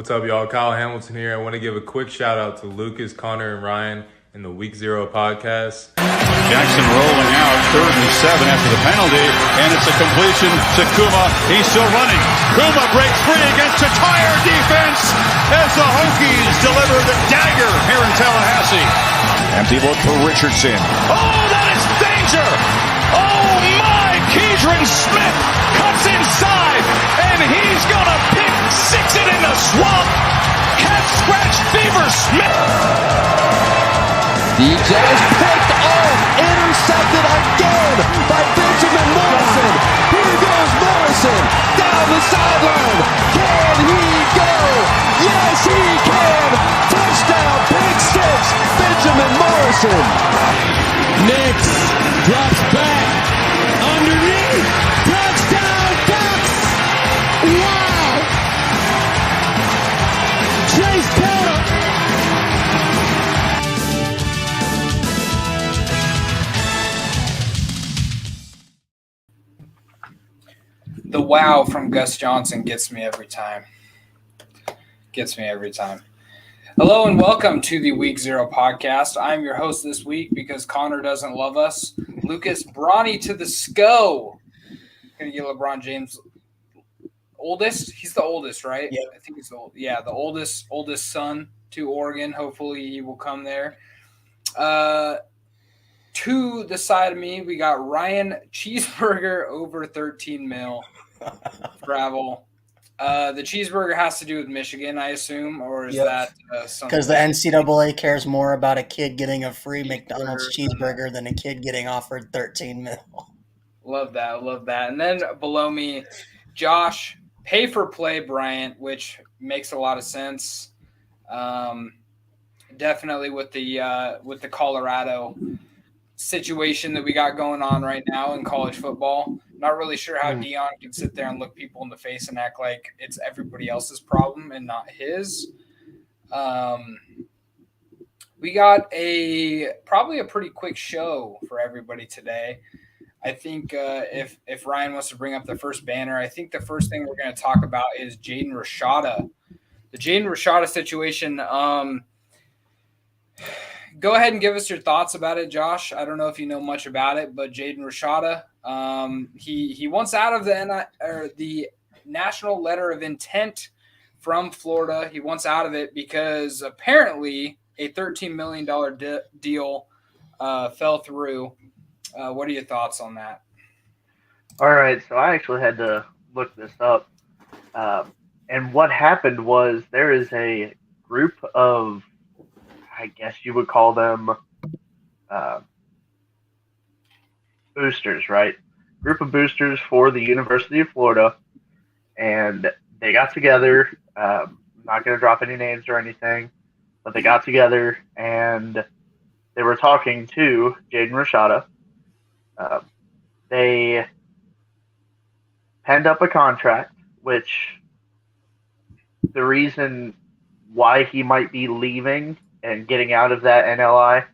What's up, y'all? Kyle Hamilton here. I want to give a quick shout out to Lucas, Connor, and Ryan in the Week 0 podcast. Jackson rolling out, 3rd and 7 after the penalty, and it's a completion to Kuma. He's still running. Kuma breaks free against a tire defense as the Hokies deliver the dagger here in Tallahassee. Empty look for Richardson. Oh, that is danger! Oh my! Keidron Smith cuts inside, and he's gonna pick six it in the swamp. Cat scratch fever Smith. DJ is picked off, intercepted again by Benjamin Morrison. Here goes Morrison down the sideline. Can he go? Yes, he can. Touchdown, pick six, Benjamin Morrison. Nix drops back underneath. Touchdown, Bucks. Wow. Chase Taylor. The wow from Gus Johnson gets me every time. Hello and welcome to the Week 0 podcast. I'm your host this week because Connor doesn't love us. Lucas Bronny to the SCO. Gonna get LeBron James oldest. He's the oldest, right? Yep. I think he's the the oldest son to Oregon. Hopefully he will come there. To the side of me, we got Ryan Cheeseburger over 13 mil travel. The cheeseburger has to do with Michigan, I assume, or is that something? Because the NCAA cares more about a kid getting a free McDonald's cheeseburger than a kid getting offered 13 mil. Love that. And then below me, Josh, pay for play Bryant, which makes a lot of sense. Definitely with the Colorado situation that we got going on right now in college football. Not really sure how Dion can sit there and look people in the face and act like it's everybody else's problem and not his. We got probably a pretty quick show for everybody today. I think if Ryan wants to bring up the first banner, I think the first thing we're going to talk about is Jaden Rashada. The Jaden Rashada situation. Go ahead and give us your thoughts about it, Josh. I don't know if you know much about it, but Jaden Rashada, he wants out of the national letter of intent from Florida. He wants out of it because apparently a $13 million deal fell through. What are your thoughts on that? All right, so I actually had to look this up. And what happened was there is a group of, I guess you would call them boosters, right? Group of boosters for the University of Florida, and they got together. I'm not going to drop any names or anything, but they got together and they were talking to Jaden Rashada. They penned up a contract, which the reason why he might be leaving and getting out of that NLI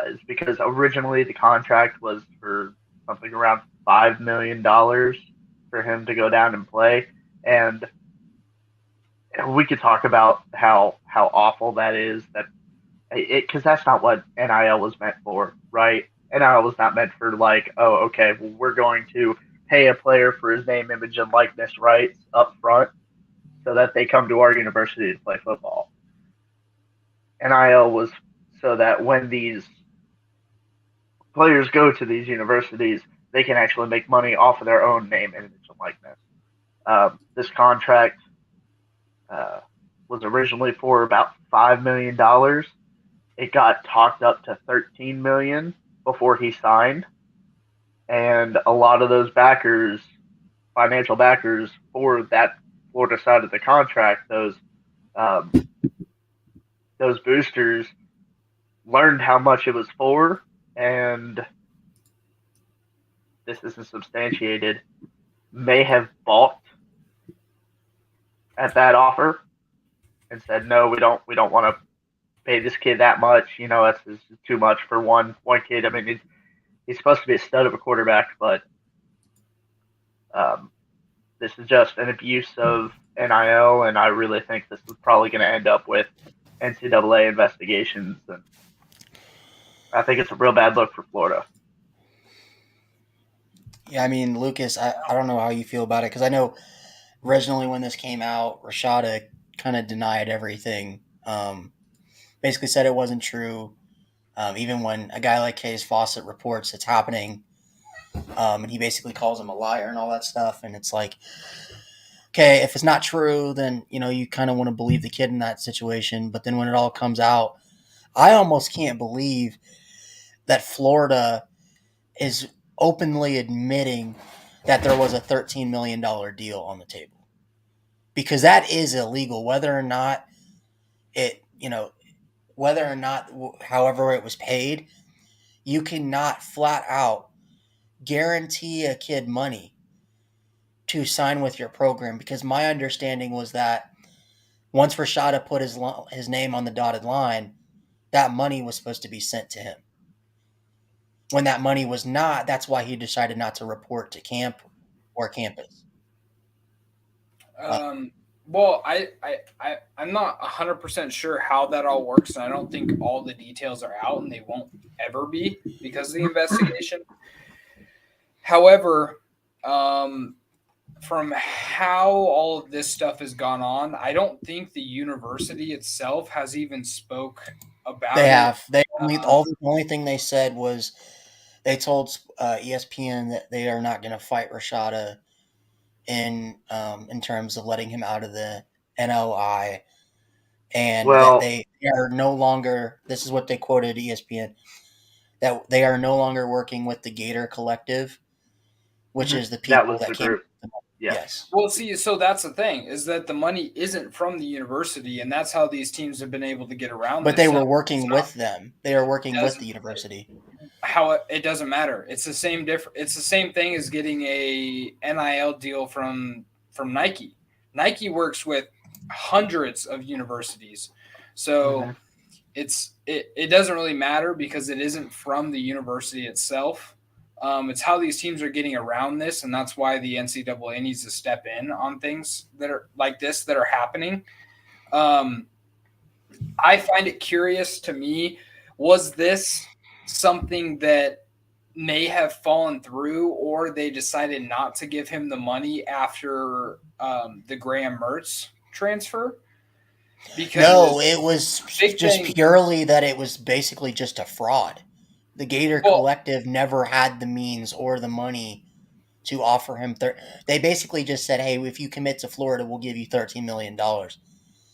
is because originally the contract was for something around $5 million for him to go down and play. And we could talk about how awful that is, because that's not what NIL was meant for, right? NIL was not meant for like, oh, okay, well, we're going to pay a player for his name, image, and likeness rights up front so that they come to our university to play football. NIL was so that when these players go to these universities, they can actually make money off of their own name, image, and likeness. This contract was originally for about $5 million. It got talked up to $13 million before he signed, and a lot of those backers, financial backers for that Florida side of the contract, those boosters learned how much it was for, and this isn't substantiated, may have balked at that offer and said, no, we don't want to pay this kid that much. You know, that's too much for one kid. I mean, he's supposed to be a stud of a quarterback, but this is just an abuse of NIL, and I really think this is probably going to end up with NCAA investigations. And I think it's a real bad look for Florida. Yeah, I mean, Lucas, I don't know how you feel about it because I know originally when this came out, Rashada kind of denied everything. Basically said it wasn't true. Even when a guy like Hayes Fawcett reports it's happening, and he basically calls him a liar and all that stuff. And it's like, okay, if it's not true, then you kind of want to believe the kid in that situation. But then when it all comes out, I almost can't believe that Florida is openly admitting that there was a $13 million deal on the table, because that is illegal, whether or not however it was paid. You cannot flat out guarantee a kid money to sign with your program, because my understanding was that once Rashada put his name on the dotted line, that money was supposed to be sent to him. When that money was not, that's why he decided not to report to camp or campus. Well, I'm not 100% sure how that all works, and I don't think all the details are out, and they won't ever be because of the investigation. However, from how all of this stuff has gone on, I don't think the university itself has even spoke about They it. have. The only thing they said was they told ESPN that they are not going to fight Rashada in terms of letting him out of the NLI, and that they are no longer. This is what they quoted ESPN, that they are no longer working with the Gator Collective, which is the people that came. Yes. Well, see, so that's the thing, is that the money isn't from the university, and that's how these teams have been able to get around. But they were working with them. They are working with the university. How it doesn't matter. It's the same It's the same thing as getting a NIL deal from Nike. Nike works with hundreds of universities, so it doesn't really matter because it isn't from the university itself. It's how these teams are getting around this, and that's why the NCAA needs to step in on things that are like this that are happening. I find it curious to me, was this something that may have fallen through, or they decided not to give him the money after the Graham Mertz transfer? Because no, it was just purely that it was basically just a fraud. The Gator Collective never had the means or the money to offer him. They basically just said, hey, if you commit to Florida, we'll give you $13 million.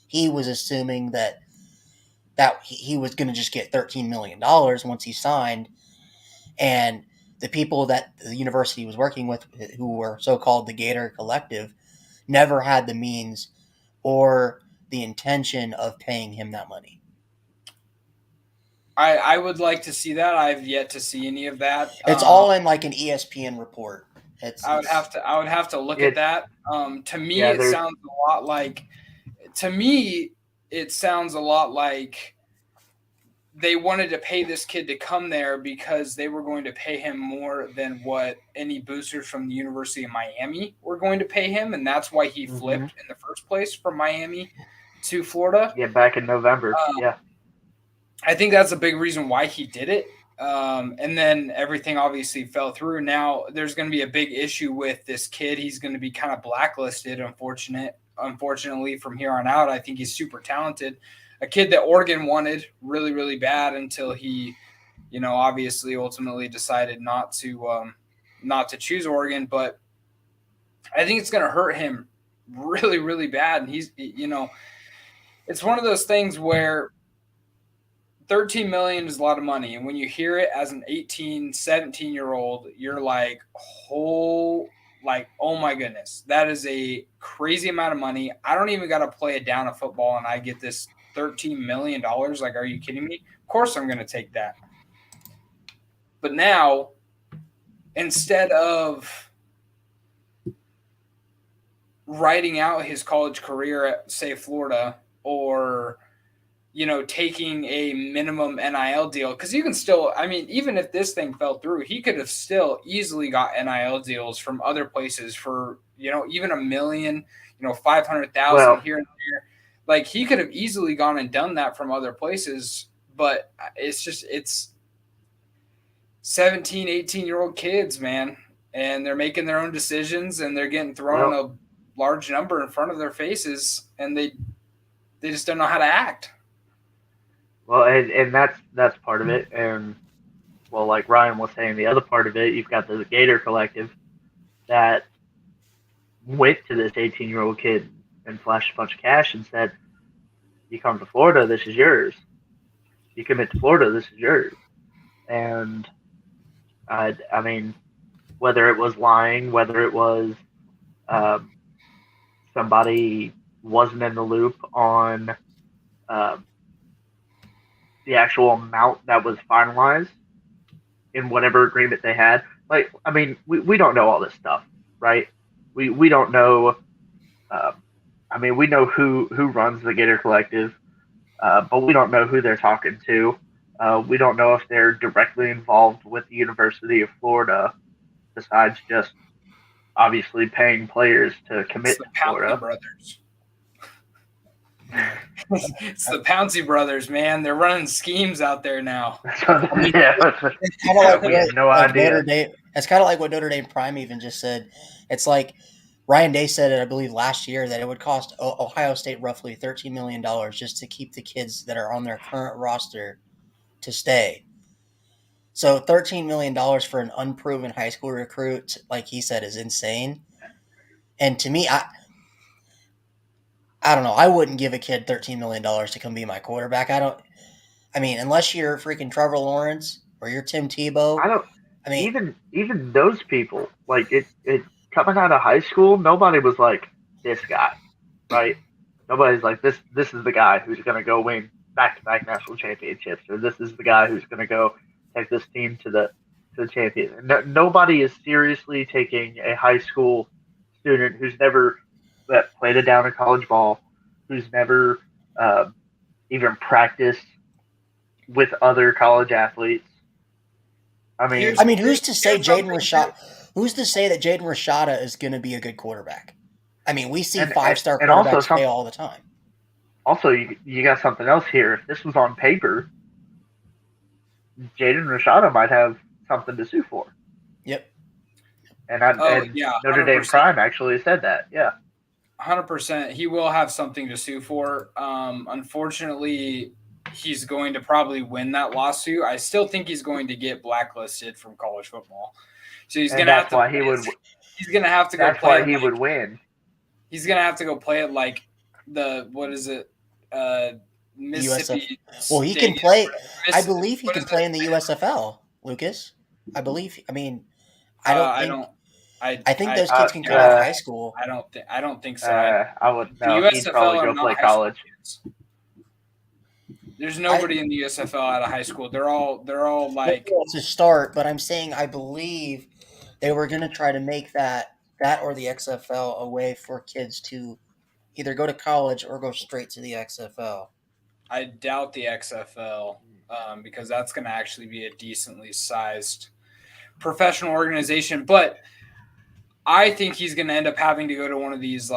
He was assuming that he was going to just get $13 million once he signed. And the people that the university was working with, who were so-called the Gator Collective, never had the means or the intention of paying him that money. I would like to see that. I've yet to see any of that. It's all in like an ESPN report. I would have to look at that. To me, it sounds a lot like. To me, it sounds a lot like they wanted to pay this kid to come there because they were going to pay him more than what any boosters from the University of Miami were going to pay him, and that's why he flipped in the first place from Miami to Florida. Yeah, back in November. I think that's a big reason why he did it. And then everything obviously fell through. Now there's going to be a big issue with this kid. He's going to be kind of blacklisted, unfortunately, from here on out. I think he's super talented. A kid that Oregon wanted really, really bad until he, obviously ultimately decided not to choose Oregon. But I think it's going to hurt him really, really bad. And he's, it's one of those things where $13 million is a lot of money. And when you hear it as an 18, 17-year-old, you're like, oh my goodness, that is a crazy amount of money. I don't even got to play a down of football and I get this $13 million. Like, are you kidding me? Of course I'm going to take that. But now, instead of writing out his college career at, say, Florida, or taking a minimum NIL deal, because you can still, even if this thing fell through, he could have still easily got NIL deals from other places for, even $1 million, 500,000 Well, here and there. Like, he could have easily gone and done that from other places, but it's 17, 18-year-old kids, man, and they're making their own decisions, and they're getting thrown a large number in front of their faces, and they just don't know how to act. Well, and that's part of it, and well, like Ryan was saying, the other part of it, you've got the Gator Collective that went to this 18-year-old kid and flashed a bunch of cash and said, "You come to Florida, this is yours. You commit to Florida, this is yours." And I mean, whether it was lying, whether it was somebody wasn't in the loop on the actual amount that was finalized in whatever agreement they had. Like, I mean, we don't know all this stuff, right? We don't know. We know who runs the Gator Collective, but we don't know who they're talking to. We don't know if they're directly involved with the University of Florida, besides just obviously paying players to commit to Florida. Brothers. It's the Pouncey brothers, man. They're running schemes out there now. It's kind of like we have no idea. It's kind of like what Notre Dame Prime even just said. It's like Ryan Day said it, I believe, last year, that it would cost Ohio State roughly $13 million just to keep the kids that are on their current roster to stay. So $13 million for an unproven high school recruit, like he said, is insane. And to me, I don't know. I wouldn't give a kid $13 million to come be my quarterback. Unless you're freaking Trevor Lawrence or you're Tim Tebow. Even those people, like it coming out of high school, nobody was like, this guy, right? Nobody's like, this is the guy who's going to go win back-to-back national championships, or this is the guy who's going to go take this team to the champion. Nobody is seriously taking a high school student who's never played a down of college ball, who's never even practiced with other college athletes. Who's to say Jaden Rashada? Who's to say that Jaden Rashada is going to be a good quarterback? We see five-star quarterbacks fail all the time. Also, you got something else here. If this was on paper, Jaden Rashada might have something to sue for. Yep. And Notre Dame Prime actually said that. Yeah. 100%. He will have something to sue for. Unfortunately, he's going to probably win that lawsuit. I still think he's going to get blacklisted from college football. So he's going to have to. He's going to have to go. That's why he would win. He's going to have to go play it like Mississippi. Well, he can play. I believe he can play in the USFL, Lucas. I believe. I think those kids can come out of high school. I don't think so. I would know. He'd probably go play college. There's nobody in the USFL out of high school. They're all like to start. But I'm saying I believe they were going to try to make that or the XFL a way for kids to either go to college or go straight to the XFL. I doubt the XFL because that's going to actually be a decently sized professional organization. But I think he's going to end up having to go to one of these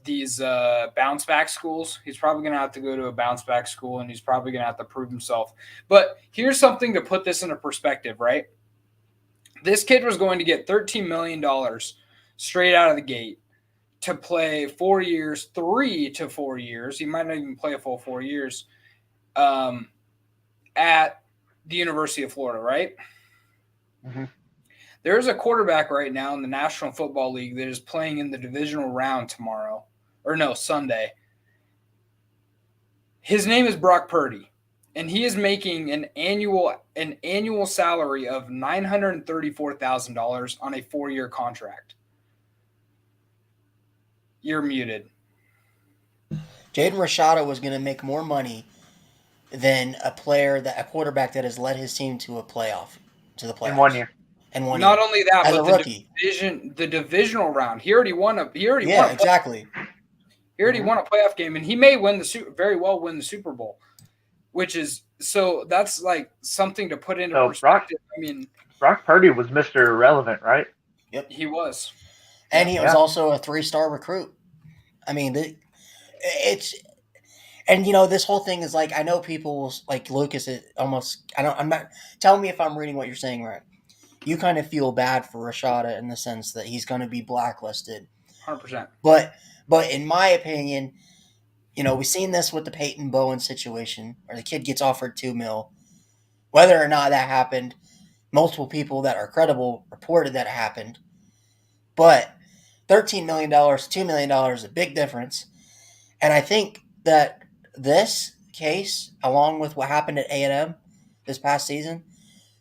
these bounce back schools. He's probably going to have to go to a bounce back school, and he's probably going to have to prove himself. But here's something to put this into perspective, right? This kid was going to get $13 million straight out of the gate to play 4 years, 3 to 4 years. He might not even play a full 4 years at the University of Florida, right? Mm-hmm. There's a quarterback right now in the National Football League that is playing in the divisional round Sunday. His name is Brock Purdy, and he is making an annual salary of $934,000 on a 4-year contract. You're muted. Jaden Rashada was going to make more money than a quarterback that has led his team to the playoffs. In 1 year. Not only that, but the divisional round. He already won. Exactly. He He already won a playoff game, and he may very well win the Super Bowl, which is so that's like something to put into perspective. Brock Purdy was Mr. Irrelevant, right? Yep, he was, and he was also a 3-star recruit. I mean, it's. And this whole thing is like, I know people will, like Lucas is almost. I'm not. Tell me if I'm reading what you're saying right. You kind of feel bad for Rashada in the sense that he's going to be blacklisted. 100%. But in my opinion, we've seen this with the Peyton Bowen situation, where the kid gets offered $2 million. Whether or not that happened, multiple people that are credible reported that it happened. But $13 million, $2 million is a big difference, and I think that this case, along with what happened at A&M this past season,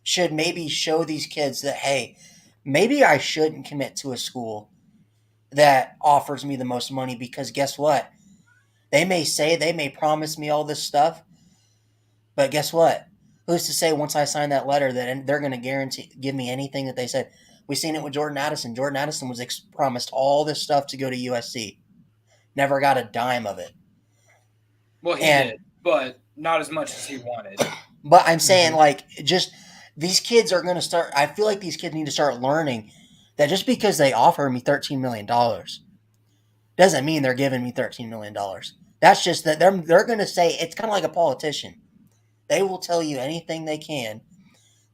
should maybe show these kids that, hey, maybe I shouldn't commit to a school that offers me the most money, because guess what? They may promise me all this stuff, but guess what? Who's to say once I sign that letter that they're going to give me anything that they said? We've seen it with Jordan Addison. Jordan Addison was promised all this stuff to go to USC. Never got a dime of it. Well, he did, but not as much as he wanted. But I'm saying, just these kids are going to start. I feel like these kids need to start learning that just because they offer me $13 million doesn't mean they're giving me $13 million. That's just that they're going to say, it's kind of like a politician. They will tell you anything they can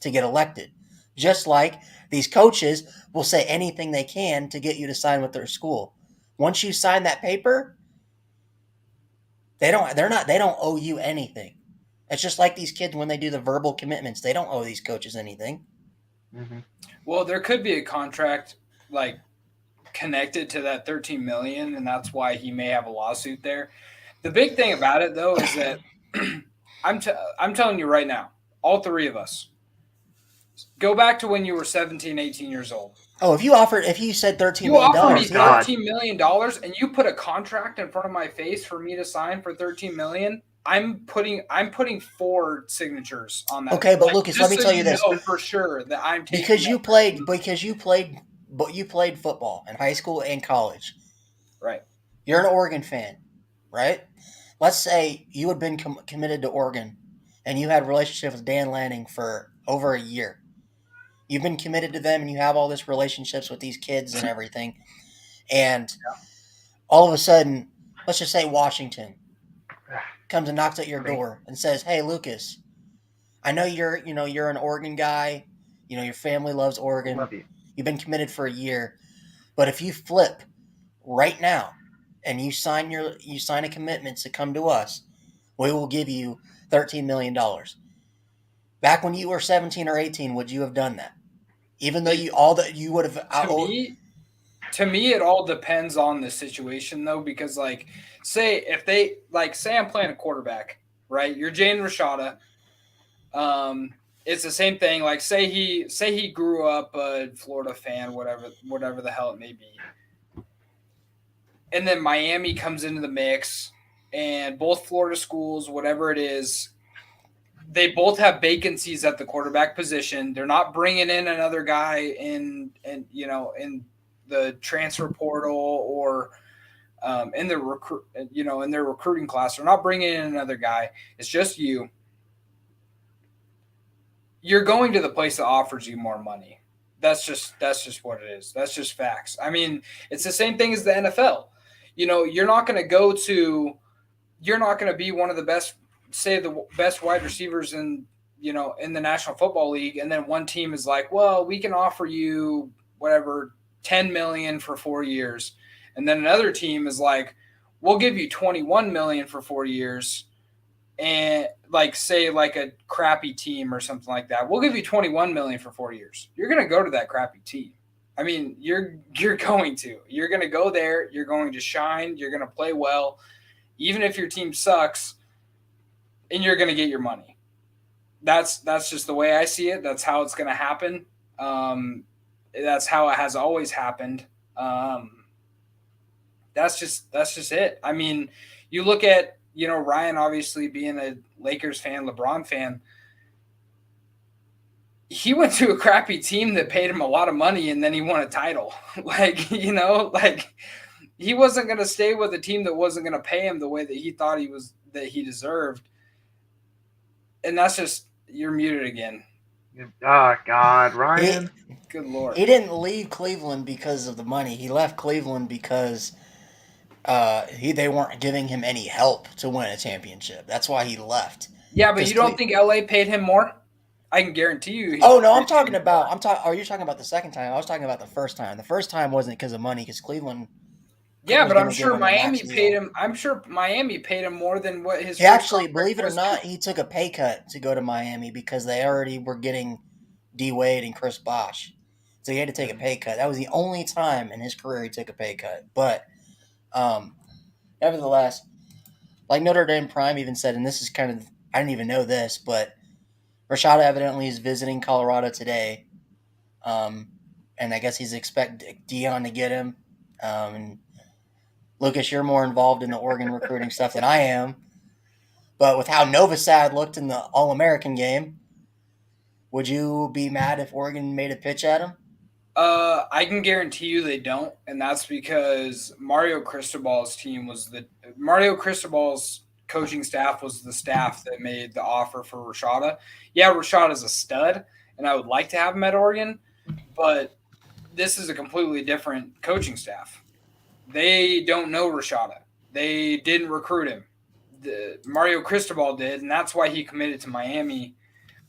to get elected. Just like these coaches will say anything they can to get you to sign with their school. Once you sign that paper, they don't owe you anything. It's just like these kids when they do the verbal commitments. They don't owe these coaches anything. Mm-hmm. Well, there could be a contract connected to that $13 million, and that's why he may have a lawsuit there. The big thing about it, though, is that I'm telling you right now, all three of us, go back to when you were 17, 18 years old. Oh, if you said $13 million, you offer me $13 million and you put a contract in front of my face for me to sign for $13 million, I'm putting 4 signatures on that. Okay, but Lucas, let me tell you this for sure that I'm taking because you played football in high school and college. Right. You're an Oregon fan, right? Let's say you had been committed to Oregon and you had a relationship with Dan Lanning for over a year. You've been committed to them and you have all these relationships with these kids and everything. And all of a sudden, let's just say Washington comes and knocks at your door and says, "Hey, Lucas, I know you're an Oregon guy. Your family loves Oregon. Love you. You've been committed for a year. But if you flip right now and you sign a commitment to come to us, we will give you $13 million. Back when you were 17 or 18, would you have done that? Even though you would have. To me, it all depends on the situation, though, because say I'm playing a quarterback, right? You're Jaden Rashada. It's the same thing. Say he grew up a Florida fan, whatever the hell it may be, and then Miami comes into the mix, and both Florida schools, whatever it is, they both have vacancies at the quarterback position. They're not bringing in another guy in the transfer portal or in their recruiting class. They're not bringing in another guy. It's just you. You're going to the place that offers you more money. That's just what it is. That's just facts. I mean, it's the same thing as the NFL. You're not going to be one of the best, say the best wide receivers in the National Football League, and then one team is like, well, we can offer you whatever $10 million for 4 years, and then another team is like, we'll give you $21 million for 4 years, and say a crappy team or something like that, we'll give you $21 million for 4 years. You're going to go to that crappy team. I mean, you're going to go there. You're going to shine. You're going to play well, even if your team sucks, and you're going to get your money. That's just the way I see it. That's how it's going to happen. That's how it has always happened. That's just it. I mean, you look at, Ryan obviously being a Lakers fan, LeBron fan. He went to a crappy team that paid him a lot of money, and then he won a title. he wasn't going to stay with a team that wasn't going to pay him the way that he thought he deserved. And that's just, you're muted again. Oh, God, Ryan. Good Lord. He didn't leave Cleveland because of the money. He left Cleveland because they weren't giving him any help to win a championship. That's why he left. Yeah, but you don't think LA paid him more? I can guarantee you. Oh no, I'm talking about. Are you talking about the second time? I was talking about the first time. The first time wasn't because of money, because Cleveland. Yeah, but I'm sure Miami paid him. I'm sure Miami paid him more than what his. He actually, believe it or not, he took a pay cut to go to Miami because they already were getting D Wade and Chris Bosh, so he had to take a pay cut. That was the only time in his career he took a pay cut. But, nevertheless, like Notre Dame Prime even said, and this is kind of, I didn't even know this, but Rashada evidently is visiting Colorado today, and I guess he's expecting Dion to get him. And Lucas, you're more involved in the Oregon recruiting stuff than I am. But with how Novosad looked in the All-American game, would you be mad if Oregon made a pitch at him? I can guarantee you they don't, and that's because Mario Cristobal's coaching staff was the staff that made the offer for Rashada. Yeah, Rashada's a stud, and I would like to have him at Oregon, but this is a completely different coaching staff. They don't know Rashada. They didn't recruit him. Mario Cristobal did, and that's why he committed to Miami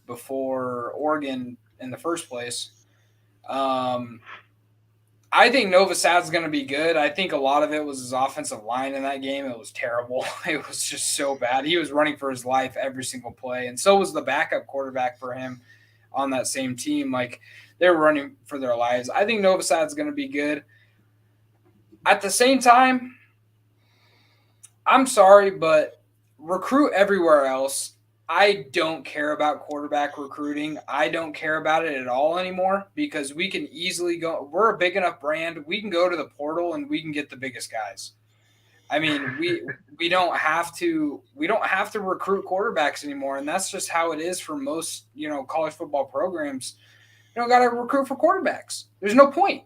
before Oregon in the first place. I think Novosad's going to be good. I think a lot of it was his offensive line in that game. It was terrible. It was just so bad. He was running for his life every single play, and so was the backup quarterback for him on that same team. Like, they were running for their lives. I think Novosad's going to be good. At the same time, I'm sorry, but recruit everywhere else. I don't care about quarterback recruiting. I don't care about it at all anymore because we can easily go. We're a big enough brand. We can go to the portal and we can get the biggest guys. I mean, we don't have to recruit quarterbacks anymore, and that's just how it is for most, college football programs. You don't got to recruit for quarterbacks. There's no point.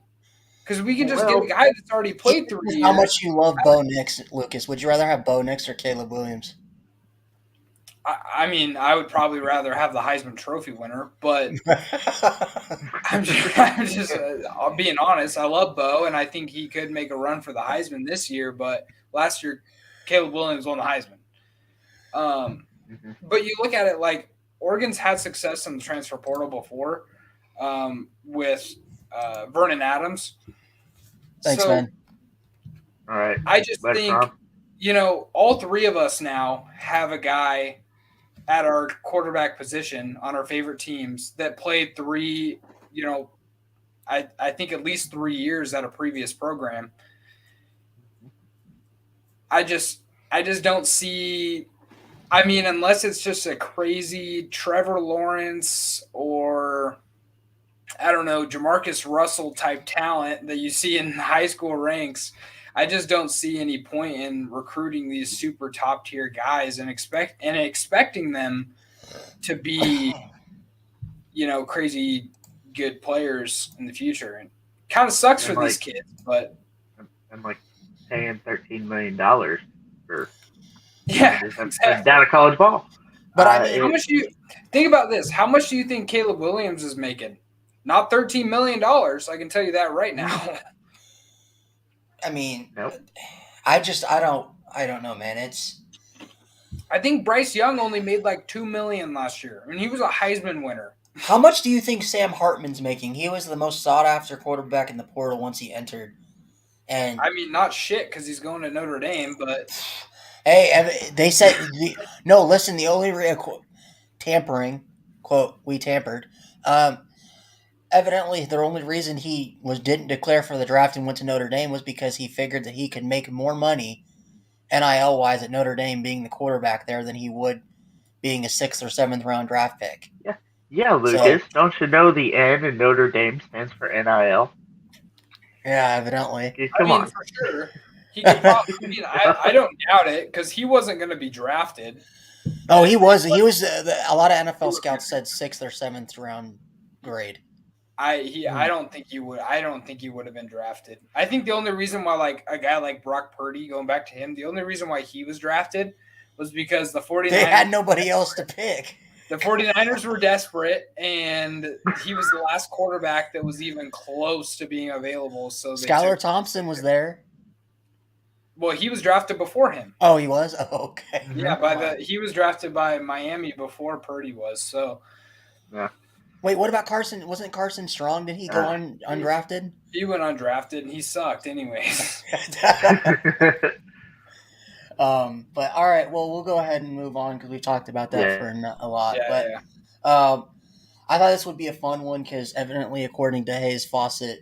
Because we can just get a guy that's already played 3 years. How much you love Bo Nix, Lucas? Would you rather have Bo Nix or Caleb Williams? I mean, I would probably rather have the Heisman Trophy winner, but I'm just being honest. I love Bo, and I think he could make a run for the Heisman this year. But last year, Caleb Williams won the Heisman. But you look at it like Oregon's had success in the transfer portal before with Vernon Adams. Thanks, man. All right. I just think, all three of us now have a guy at our quarterback position on our favorite teams that played I think at least 3 years at a previous program. I just don't see, unless it's just a crazy Trevor Lawrence or I don't know, Jamarcus Russell type talent that you see in high school ranks. I just don't see any point in recruiting these super top tier guys and expecting them to be, crazy good players in the future. And kind of sucks for these kids, but I'm like paying $13 million for exactly. down to college ball. But how much do you think about this? How much do you think Caleb Williams is making? Not $13 million. I can tell you that right now. Nope. I don't know, man. I think Bryce Young only made like $2 million last year. He was a Heisman winner. How much do you think Sam Hartman's making? He was the most sought after quarterback in the portal once he entered. And not shit because he's going to Notre Dame, but hey, they said no. Listen, the only tampering, quote, we tampered. Evidently, the only reason he didn't declare for the draft and went to Notre Dame was because he figured that he could make more money NIL-wise at Notre Dame being the quarterback there than he would being a 6th or 7th round draft pick. Yeah, Lucas. Don't you know the N in Notre Dame stands for NIL? Yeah, evidently. Come on. For sure. He could probably, I don't doubt it because he wasn't going to be drafted. Oh, he was. He was. A lot of NFL scouts said 6th or 7th round grade. I don't think he would. I don't think he would have been drafted. I think the only reason why, like, a guy like Brock Purdy, going back to him, the only reason why he was drafted was because the 49ers They had nobody else to pick. The 49ers were desperate, and he was the last quarterback that was even close to being available. So Skylar Thompson was there. Well, he was drafted before him. Oh, he was? Oh, okay. Yeah, he was drafted by Miami before Purdy was. So, Yeah. Wait, what about Carson? Wasn't Carson Strong? Did he go undrafted? He went undrafted, and he sucked anyways. But all right, well, we'll go ahead and move on because we talked about that for a lot. I thought this would be a fun one because evidently, according to Hayes Fawcett,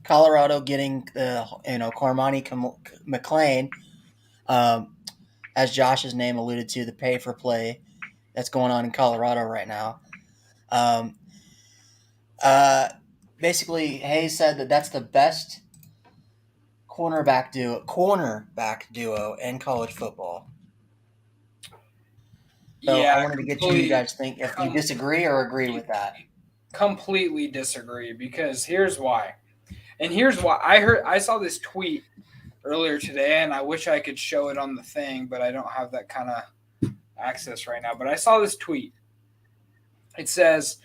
Colorado getting Carmani McLean, as Josh's name alluded to, the pay for play that's going on in Colorado right now. Basically, Hayes said that that's the best cornerback duo in college football. So I wanted to get you guys think if you disagree or agree with that. Completely disagree, because here's why. And here's why. I saw this tweet earlier today, and I wish I could show it on the thing, but I don't have that kind of access right now. But I saw this tweet. It says,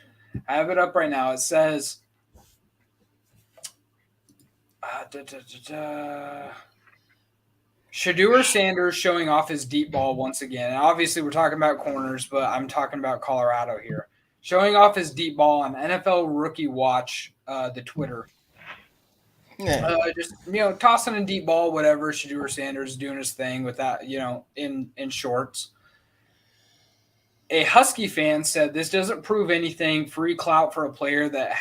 I have it up right now. It says, Shedeur Sanders showing off his deep ball once again. And obviously, we're talking about corners, but I'm talking about Colorado here. Showing off his deep ball on NFL Rookie Watch, the Twitter. Yeah. Just, tossing a deep ball, whatever. Shedeur Sanders doing his thing with that, in shorts. A Husky fan said this doesn't prove anything. Free clout for a player that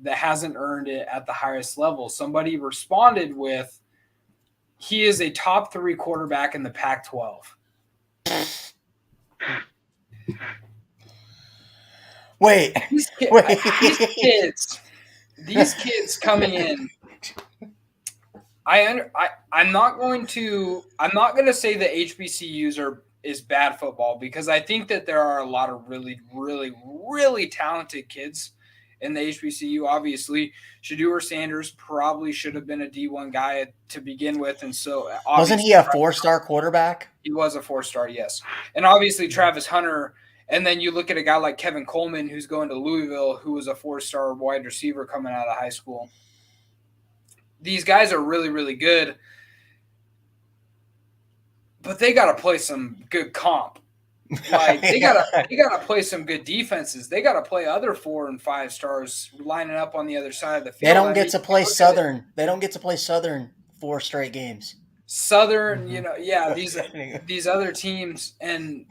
hasn't earned it at the highest level. Somebody responded with, he is a top 3 quarterback in the Pac-12. Wait. These kids coming in. I'm not going to say that HBCUs is bad football, because I think that there are a lot of really, really, really talented kids in the HBCU. Obviously, Shedeur Sanders probably should have been a D1 guy to begin with, and so wasn't he a 4-star quarterback? He was a 4-star, yes. And obviously Travis Hunter, and then you look at a guy like Kevin Coleman, who's going to Louisville, who was a 4-star wide receiver coming out of high school. These guys are really, really good, but they got to play some good comp. Like they gotta play some good defenses. They gotta play other 4 and 5 stars lining up on the other side of the field. They don't get to play Southern. They don't get to play Southern 4 straight games. Southern, these other teams, and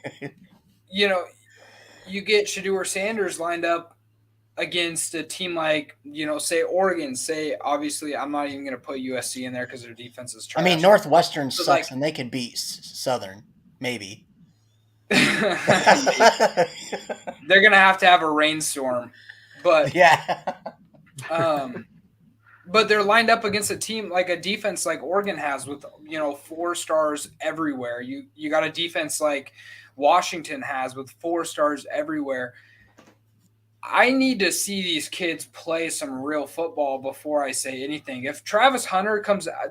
you get Shedeur Sanders lined up against a team like, say Oregon, obviously I'm not even going to put USC in there because their defense is trash. I mean, Northwestern sucks, and they could beat Southern, maybe. They're going to have a rainstorm, but yeah. But they're lined up against a team like a defense like Oregon has with 4 stars everywhere. You got a defense like Washington has with 4 stars everywhere. I need to see these kids play some real football before I say anything. If Travis Hunter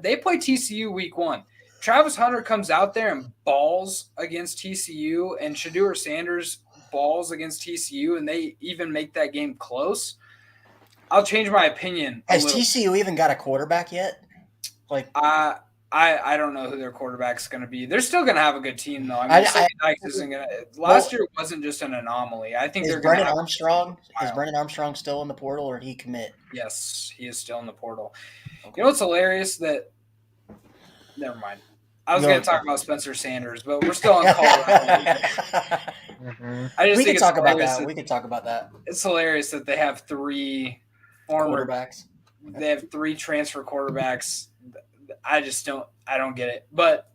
they play TCU week 1. Travis Hunter comes out there and balls against TCU, and Shedeur Sanders balls against TCU, and they even make that game close, I'll change my opinion. Has TCU even got a quarterback yet? I don't know who their quarterback's going to be. They're still going to have a good team, though. I mean, Dykes isn't going to. Last year wasn't just an anomaly. I think they're going to. Is Brennan Armstrong still in the portal, or did he commit? Yes, he is still in the portal. Okay. You know what's hilarious? Never mind. I was going to talk about Spencer Sanders, but we're still on Colorado. We can talk about that. It's hilarious that they have 3 former quarterbacks. They have 3 transfer quarterbacks. I don't get it. But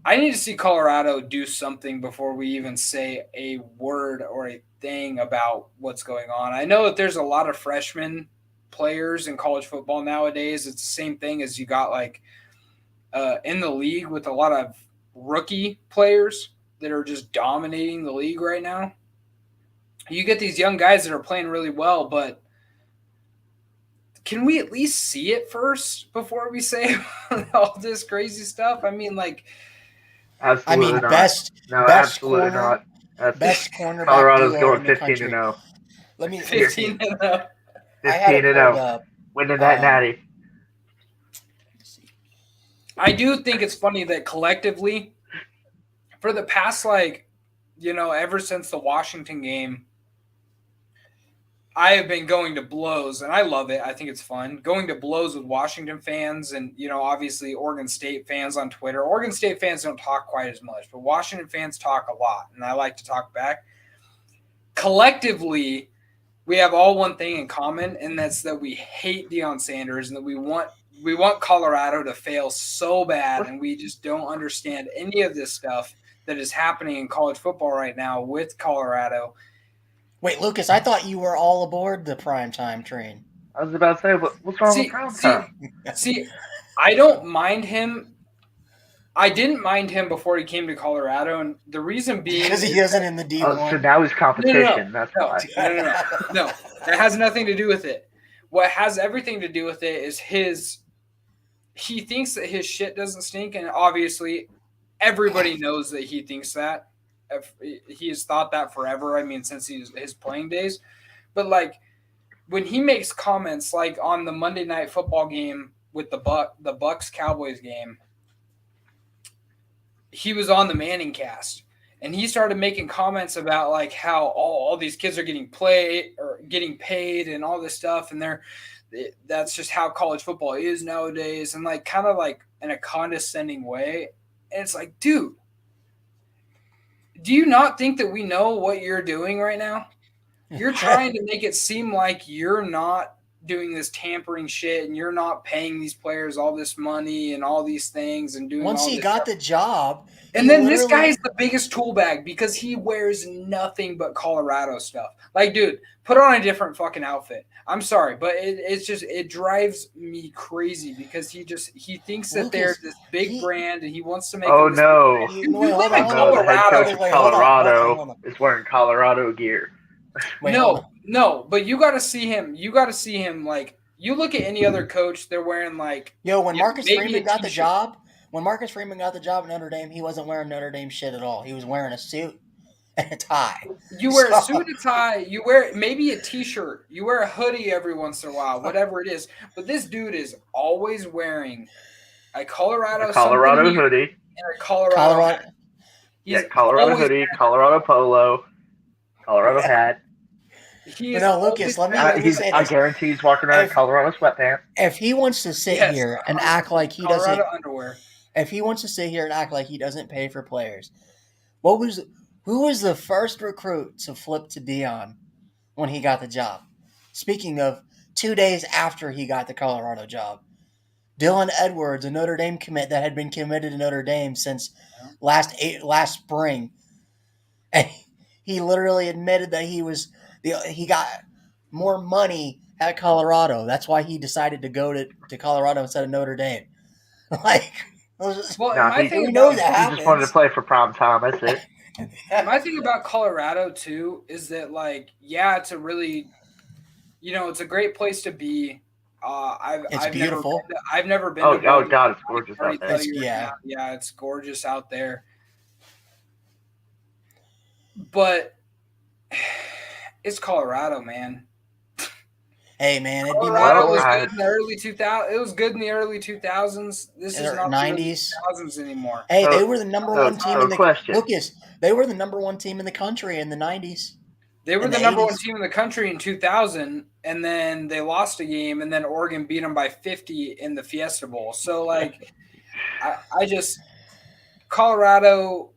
I need to see Colorado do something before we even say a word or a thing about what's going on. I know that there's a lot of freshman players in college football nowadays. It's the same thing as you got in the league with a lot of rookie players that are just dominating the league right now. You get these young guys that are playing really well, but can we at least see it first before we say all this crazy stuff? I mean, like, Absolutely not. best absolutely corner, not. best cornerback Colorado's duo going in the 15 country. and 0. Let me 15 see. and 0. I had 15 it and pulled 0. up. Winning that natty. I do think it's funny that collectively, for the past, like, ever since the Washington game, I have been going to blows, and I love it. I think it's fun. Going to blows with Washington fans and, obviously Oregon State fans on Twitter. Oregon State fans don't talk quite as much, but Washington fans talk a lot, and I like to talk back. Collectively, we have all one thing in common, and that's that we hate Deion Sanders and that we want Colorado to fail so bad, and we just don't understand any of this stuff that is happening in college football right now with Colorado. Wait, Lucas, I thought you were all aboard the primetime train. I was about to say, what's wrong with primetime? See, I don't mind him. I didn't mind him before he came to Colorado, and the reason being because he isn't in the D1. So now he's competition. That's why. No, that has nothing to do with it. What has everything to do with it is he thinks that his shit doesn't stink, and obviously everybody knows that he thinks that. He has thought that forever. I mean, since his playing days. But like when he makes comments like on the Monday Night Football game with the Bucs Cowboys game, he was on the Manning cast, and he started making comments about like how all these kids are getting paid and all this stuff, and that's just how college football is nowadays, and like kind of like in a condescending way. And it's like, dude, do you not think that we know what you're doing right now? You're trying to make it seem like you're not doing this tampering shit and you're not paying these players all this money and all these things and doing Once all he this got stuff. the job. And then this guy is the biggest tool bag because he wears nothing but Colorado stuff. Like, dude, put on a different fucking outfit. I'm sorry, but it drives me crazy because he thinks that they're this big brand and he wants to make. Oh no! The head coach of Colorado is wearing Colorado gear. No, but you got to see him. You got to see him. Like, you look at any other coach, they're wearing like. When Marcus Freeman got the job. When Marcus Freeman got the job at Notre Dame, he wasn't wearing Notre Dame shit at all. He was wearing a suit and a tie. You wear a suit and a tie. You wear maybe a T-shirt. You wear a hoodie every once in a while, whatever it is. But this dude is always wearing a Colorado hoodie and a Colorado. Colorado hoodie, Colorado polo, Colorado hat. Lucas, let me say this. I guarantee he's walking around in Colorado sweatpants. If he wants to sit here and act like he doesn't underwear. If he wants to sit here and act like he doesn't pay for players, who was the first recruit to flip to Deion when he got the job? Speaking of, 2 days after he got the Colorado job, Dylan Edwards, a Notre Dame commit that had been committed to Notre Dame since last spring, and he literally admitted that he got more money at Colorado. That's why he decided to go to Colorado instead of Notre Dame. He just wanted to play for prime time. That's it. My thing about Colorado too is that, like, it's a really, it's a great place to be. It's beautiful. I've never been. Oh God, it's gorgeous out there. Yeah, it's gorgeous out there. But it's Colorado, man. Hey, man, it'd Colorado was good in the early 2000s. It was good in the early 2000s. This is not 90s. the 2000s anymore. Hey, they were the number one team in the question. Lucas. They were the number one team in the country in the 90s. They were the number one team in the country in 2000, and then they lost a game, and then Oregon beat them by 50 in the Fiesta Bowl. So, like, I just Colorado.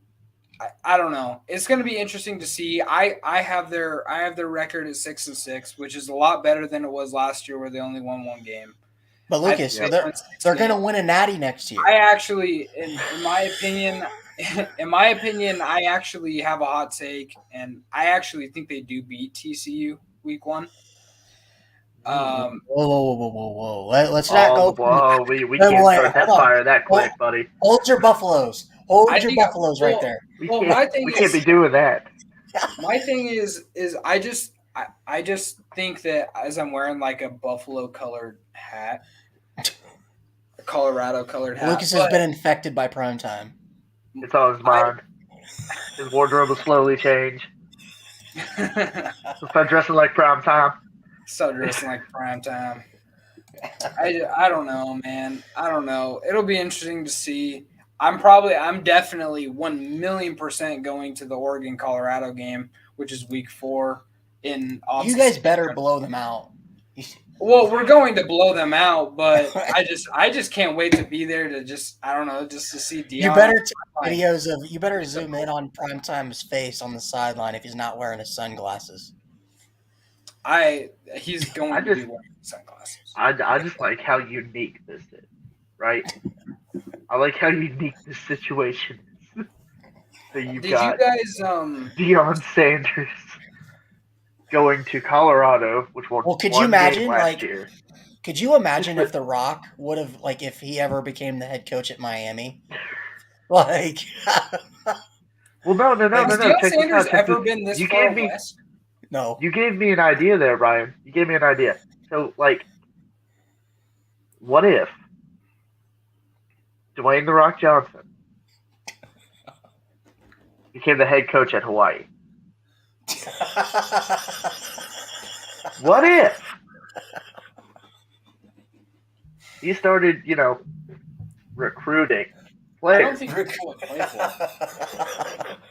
I don't know. It's going to be interesting to see. I have their record at 6-6, which is a lot better than it was last year, where they only won one game. But Lucas, they're going to win a Natty next year. I actually, in my opinion, I actually have a hot take, and I actually think they do beat TCU week 1. Whoa! Let's not go. Whoa! We can't start that fire that quick, buddy. Hold your buffaloes. Hold your buffaloes right there. We can't be doing that. My thing is I just think that as I'm wearing like a buffalo colored hat, a Colorado colored hat. Lucas has been infected by primetime. It's on his mind. His wardrobe will slowly change. He'll start dressing like prime time. Start dressing like prime time. I don't know, man. I don't know. It'll be interesting to see. I'm definitely 1,000,000% going to the Oregon Colorado game, which is week 4 in Austin. You guys better blow them out. Well, we're going to blow them out, but I just can't wait to be there to just to see Dion. You better take videos of. You better zoom in on Primetime's face on the sideline if he's not wearing his sunglasses. He's going to be wearing sunglasses. I just like how unique this is, right? I like how unique this situation is. So Did you guys Deion Sanders going to Colorado, which won could one you imagine game last year. Could you imagine if The Rock would have if he ever became the head coach at Miami? Like Well, no. Has Deion Sanders ever been this far west? No. You gave me an idea there, Brian. You gave me an idea. So, what if Dwayne "The Rock" Johnson became the head coach at Hawaii? What if he started, recruiting players? I don't think people would play for him.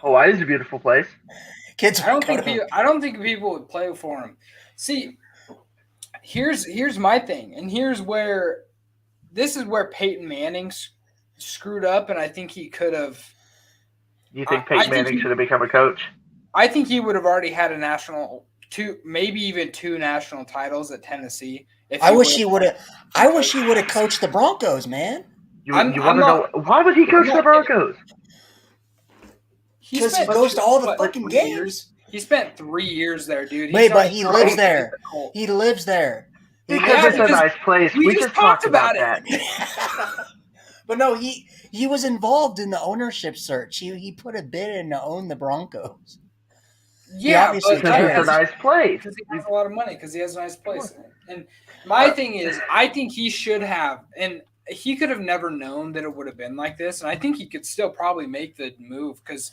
Hawaii's a beautiful place. Kids, I don't think people would play for him. See, here's my thing, and this is where Peyton Manning screwed up, and I think he could have. You think Peyton Manning should have become a coach? I think he would have already had maybe even 2 national titles at Tennessee. I wish he would have coached the Broncos, man. You want to know why would he coach the Broncos? Because he goes to all the fucking games. He spent 3 years there, dude. Wait, but he lives there. He lives there. Because it's a nice place. We just talked about that. But no, he was involved in the ownership search. He put a bid in to own the Broncos. Yeah, because it's a nice place. Because he has a lot of money. Because he has a nice place. And my thing is, I think he should have, and he could have never known that it would have been like this. And I think he could still probably make the move because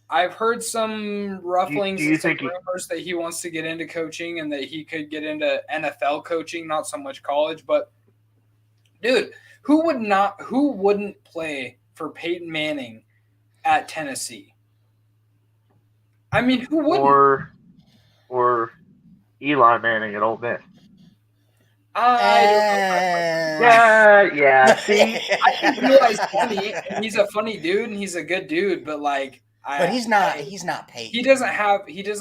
I've heard some rufflings and some rumors that he wants to get into coaching and that he could get into NFL coaching, not so much college. But dude, who wouldn't play for Peyton Manning at Tennessee? I mean, who wouldn't? Or Eli Manning at Ole Miss. Yeah. See, I think Eli's funny. And he's a funny dude, and he's a good dude. But he's not Peyton. He doesn't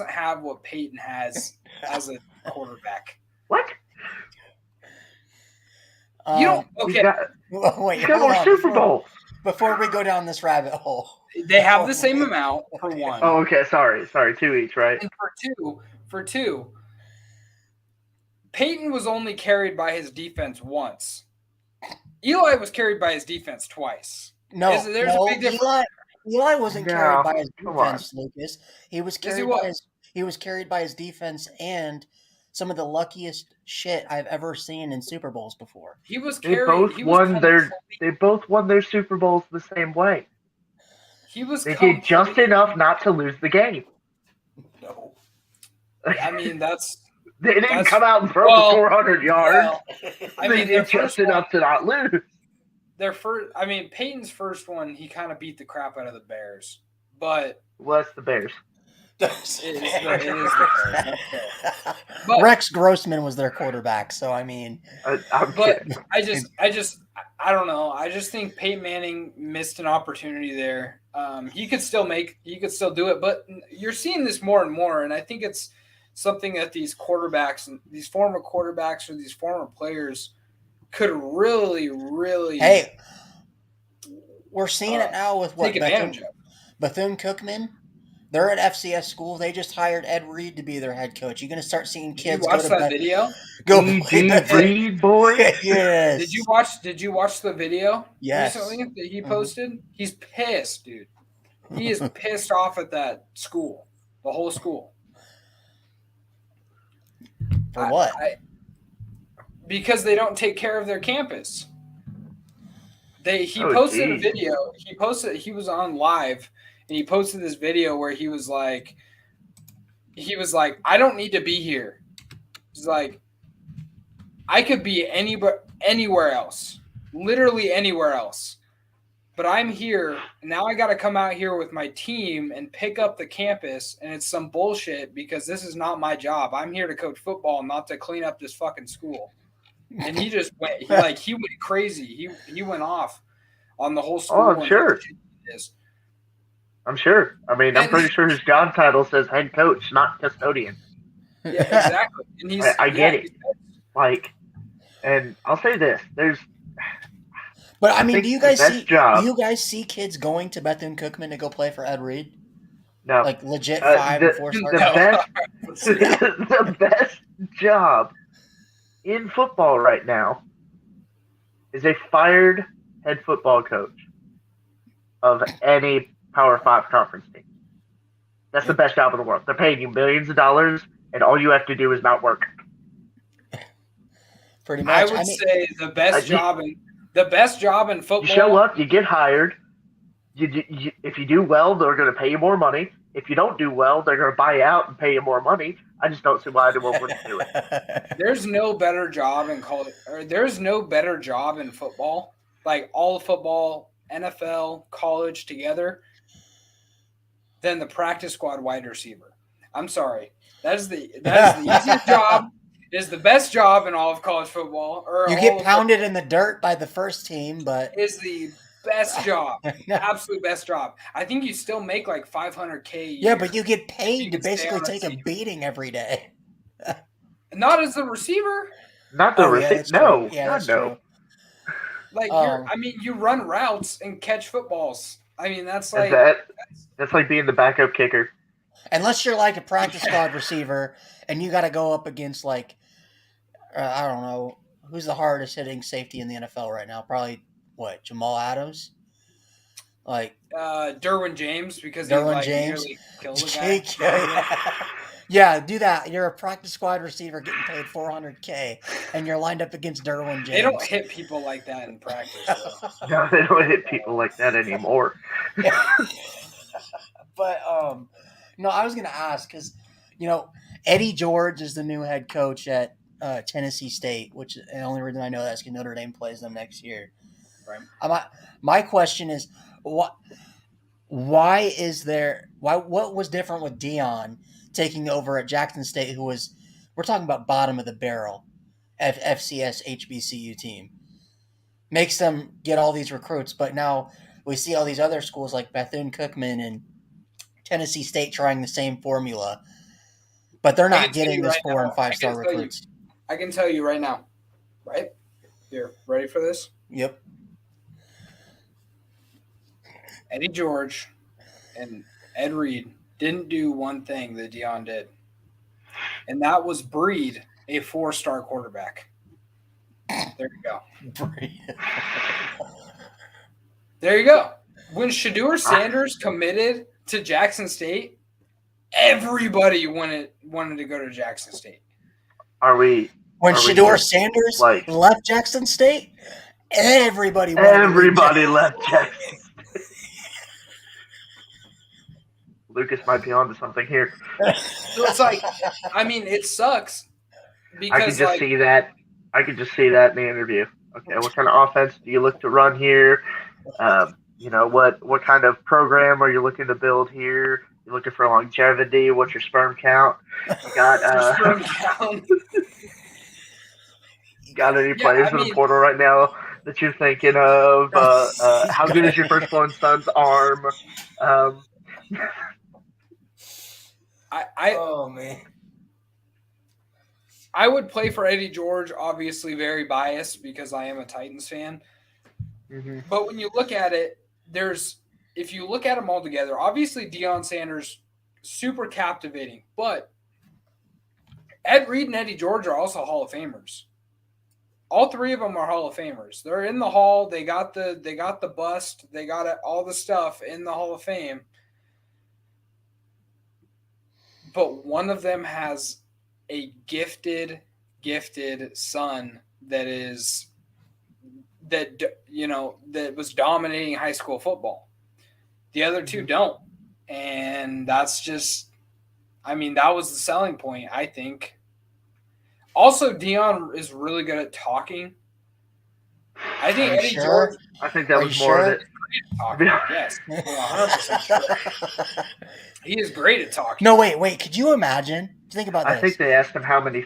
have what Peyton has as a quarterback. What? You don't. Okay. He's got more Super Bowls. Before we go down this rabbit hole, they have the same amount for one. Oh, okay. Sorry, 2 each, right? And for two, Peyton was only carried by his defense once. Eli was carried by his defense twice. There's a big difference. Eli wasn't carried by his defense, Lucas. He was carried by his defense and some of the luckiest shit I've ever seen in Super Bowls before. He was They both won their Super Bowls the same way. They did just enough not to lose the game. No. I mean, they didn't come out and throw for 400 yards. They did just enough to not lose. Peyton's first one, he kind of beat the crap out of the Bears, but that's the Bears. It is the Bears. But Rex Grossman was their quarterback, so I mean, I'm kidding. I don't know. I just think Peyton Manning missed an opportunity there. He could still do it, but you're seeing this more and more, and I think it's something that these quarterbacks, these former quarterbacks, or these former players could really, really. Hey, we're seeing it now with what take advantage of. Bethune-Cookman. They're at FCS school. They just hired Ed Reed to be their head coach. You're going to start seeing kids go to that video. Reed, boy. Yes. Did you watch the video? Yes. Recently that he posted? Mm-hmm. He's pissed, dude. He is pissed off at that school, the whole school. For what? Because they don't take care of their campus. He posted a video. He was on live and he posted this video where he was like, I don't need to be here. He's like, I could be anywhere else, literally anywhere else. But I'm here, and now I got to come out here with my team and pick up the campus, and it's some bullshit because this is not my job. I'm here to coach football, not to clean up this fucking school. And he just went, he went crazy. He went off on the whole school. Oh, I'm sure. I'm sure. I mean, I'm pretty sure his job title says head coach, not custodian. Yeah, exactly. And I get it. Like, and I'll say this: But I mean, do you guys see kids going to Bethune-Cookman to go play for Ed Reed? No, like legit 5 and 4 star. The best job in football right now is a fired head football coach of any Power 5 conference team. That's the best job in the world. They're paying you millions of dollars, and all you have to do is not work. Pretty much. I would say the best job in football. You show up, you get hired. If you do well, they're going to pay you more money. If you don't do well, they're going to buy you out and pay you more money. I just don't see why anyone wouldn't do it. There's no better job in college, or there's no better job in football, like all football, NFL, college together, than the practice squad wide receiver. I'm sorry. That is the easiest job. It is the best job in all of college football. You get pounded in the dirt by the first team, but is the best job, absolute best job. I think you still make like $500K a year. Yeah, but you get paid to basically take a beating every day. Not as the receiver. Not the receiver. No, God, no. Like you run routes and catch footballs. I mean, that's like that's like being the backup kicker. Unless you're like a practice squad receiver and you got to go up against like I don't know who's the hardest hitting safety in the NFL right now. Probably Jamal Adams, like Derwin James because Derwin he James nearly killed a guy. Yeah, do that. You're a practice squad receiver getting paid $400K, and you're lined up against Derwin James. They don't hit people like that in practice. No, they don't hit people like that anymore. But no, I was gonna ask because Eddie George is the new head coach at Tennessee State, which the only reason I know that is because Notre Dame plays them next year. Right. My question is, what was different with Dion taking over at Jackson State, we're talking about bottom of the barrel FCS HBCU team, makes them get all these recruits, but now we see all these other schools like Bethune-Cookman and Tennessee State trying the same formula, but they're not getting these 4 and 5 star recruits. I can tell you right now, right? You're ready for this? Yep. Eddie George and Ed Reed didn't do one thing that Dion did, and that was breed a 4-star quarterback. There you go. There you go. When Shedeur Sanders committed to Jackson State, everybody wanted to go to Jackson State. When Shedeur Sanders left Jackson State, everybody left Jackson State. Lucas might be onto something here. So it's like, I mean, it sucks because I could just see that in the interview. Okay, what kind of offense do you look to run here? What kind of program are you looking to build here? You're looking for longevity. What's your sperm count? You got sperm count. Got any players in the portal right now that you're thinking of? How good is your firstborn son's arm? Oh man, I would play for Eddie George. Obviously, very biased because I am a Titans fan. Mm-hmm. But when you look at it, if you look at them all together, obviously Deion Sanders, super captivating. But Ed Reed and Eddie George are also Hall of Famers. All 3 of them are Hall of Famers. They're in the Hall. They got the bust. They got all the stuff in the Hall of Fame. But one of them has a gifted son that was dominating high school football. The other two don't. And that's just, I mean, that was the selling point, I think. Also, Dion is really good at talking. I think Are you Eddie sure? George. I think that Are was you more sure? of it. Talking. Yes, 100% sure. He is great at talking. No, wait. Could you imagine? Think about this. I think they asked him how many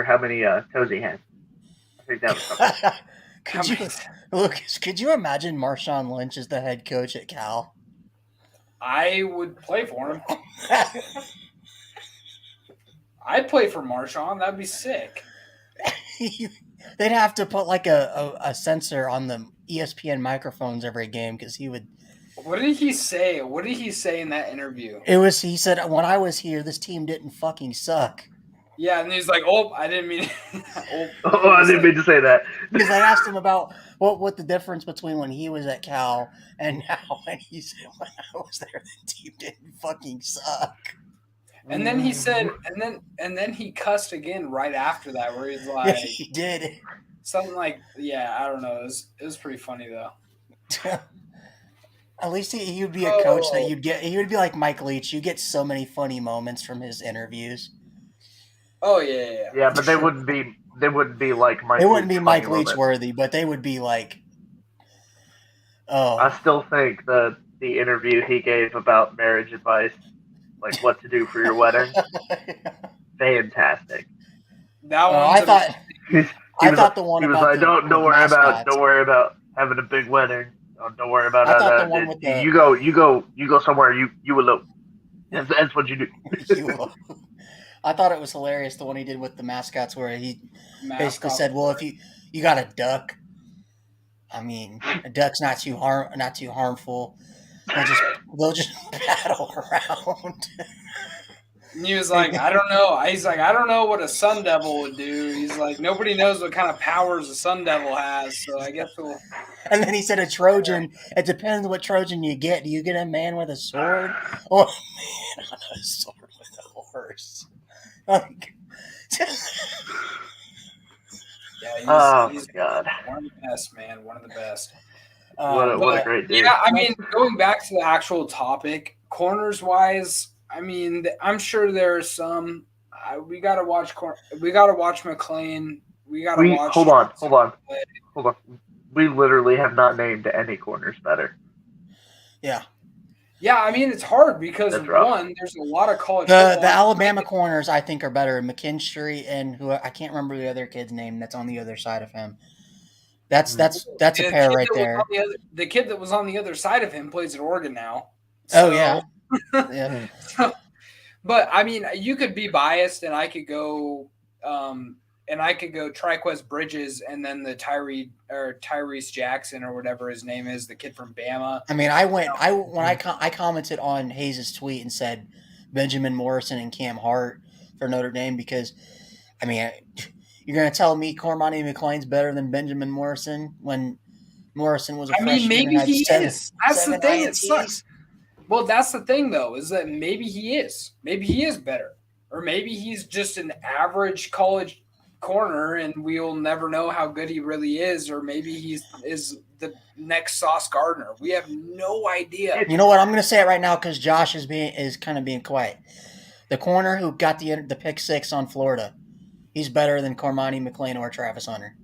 how many toes he had. I think that was something. Lucas, could you imagine Marshawn Lynch as the head coach at Cal? I would play for him. I'd play for Marshawn. That'd be sick. They'd have to put like a sensor on the ESPN microphones every game because he would. What did he say? What did he say in that interview? He said, when I was here, this team didn't fucking suck. Yeah, and he's like, "Oh, I didn't mean." I didn't mean to say that. Because I asked him about what the difference between when he was at Cal and now, and he said, "When I was there, the team didn't fucking suck." And then he said, and then he cussed again right after that, where he's like, he did something like, "Yeah, I don't know." It was pretty funny though. At least he would be a coach that you'd get. He would be like Mike Leach. You get so many funny moments from his interviews. Oh yeah. Yeah, but they wouldn't be. They wouldn't be like Mike. They wouldn't be Leach Mike funny Leach moments. worthy, but they would be like. Oh. I still think the interview he gave about marriage advice, like what to do for your wedding, fantastic. That one. I thought. He was the one he was about like, don't worry about having a big wedding. Don't worry about I thought the one with the you go somewhere. You elope. That's what you do. I thought it was hilarious the one he did with the mascots where he basically said, "Well, if you got a duck, I mean, a duck's not too harmful. They'll just paddle around." And he was like, "I don't know." He's like, "I don't know what a sun devil would do." He's like, "Nobody knows what kind of powers a sun devil has, so I guess we'll." And then he said, "A Trojan. It depends what Trojan you get. Do you get a man with a sword or a man on a sword with a horse?" Like, Yeah, he's God, one of the best, man. One of the best. what a great dude. Yeah, I mean, going back to the actual topic, corners wise, I mean, I'm sure there are some. We gotta watch. We gotta watch McLean. We gotta watch. Hold on. We literally have not named any corners better. yeah. Yeah, I mean, it's hard because That's rough. one, there's a lot of college. The Alabama corners, I think, are better. McKinstry and who I can't remember the other kid's name that's on the other side of him. That's a pair right there. The kid that was on the other side of him plays at Oregon now. So. Oh yeah. Yeah. But I mean, you could be biased, and I could go, Triquez Bridges, and then the Tyrese Jackson or whatever his name is, the kid from Bama. I mean, I commented on Hayes' tweet and said Benjamin Morrison and Cam Hart for Notre Dame because, I mean, you're going to tell me Cormani McLean's better than Benjamin Morrison when Morrison was a freshman? I mean, maybe he is. That's the thing. INTs? It sucks. Well, that's the thing, though, is that maybe he is. Maybe he is better. Or maybe he's just an average college corner and we'll never know how good he really is. Or maybe is the next Sauce Gardner. We have no idea. You know what? I'm going to say it right now because Josh is kind of being quiet. The corner who got the pick six on Florida, he's better than Cormani McLean or Travis Hunter.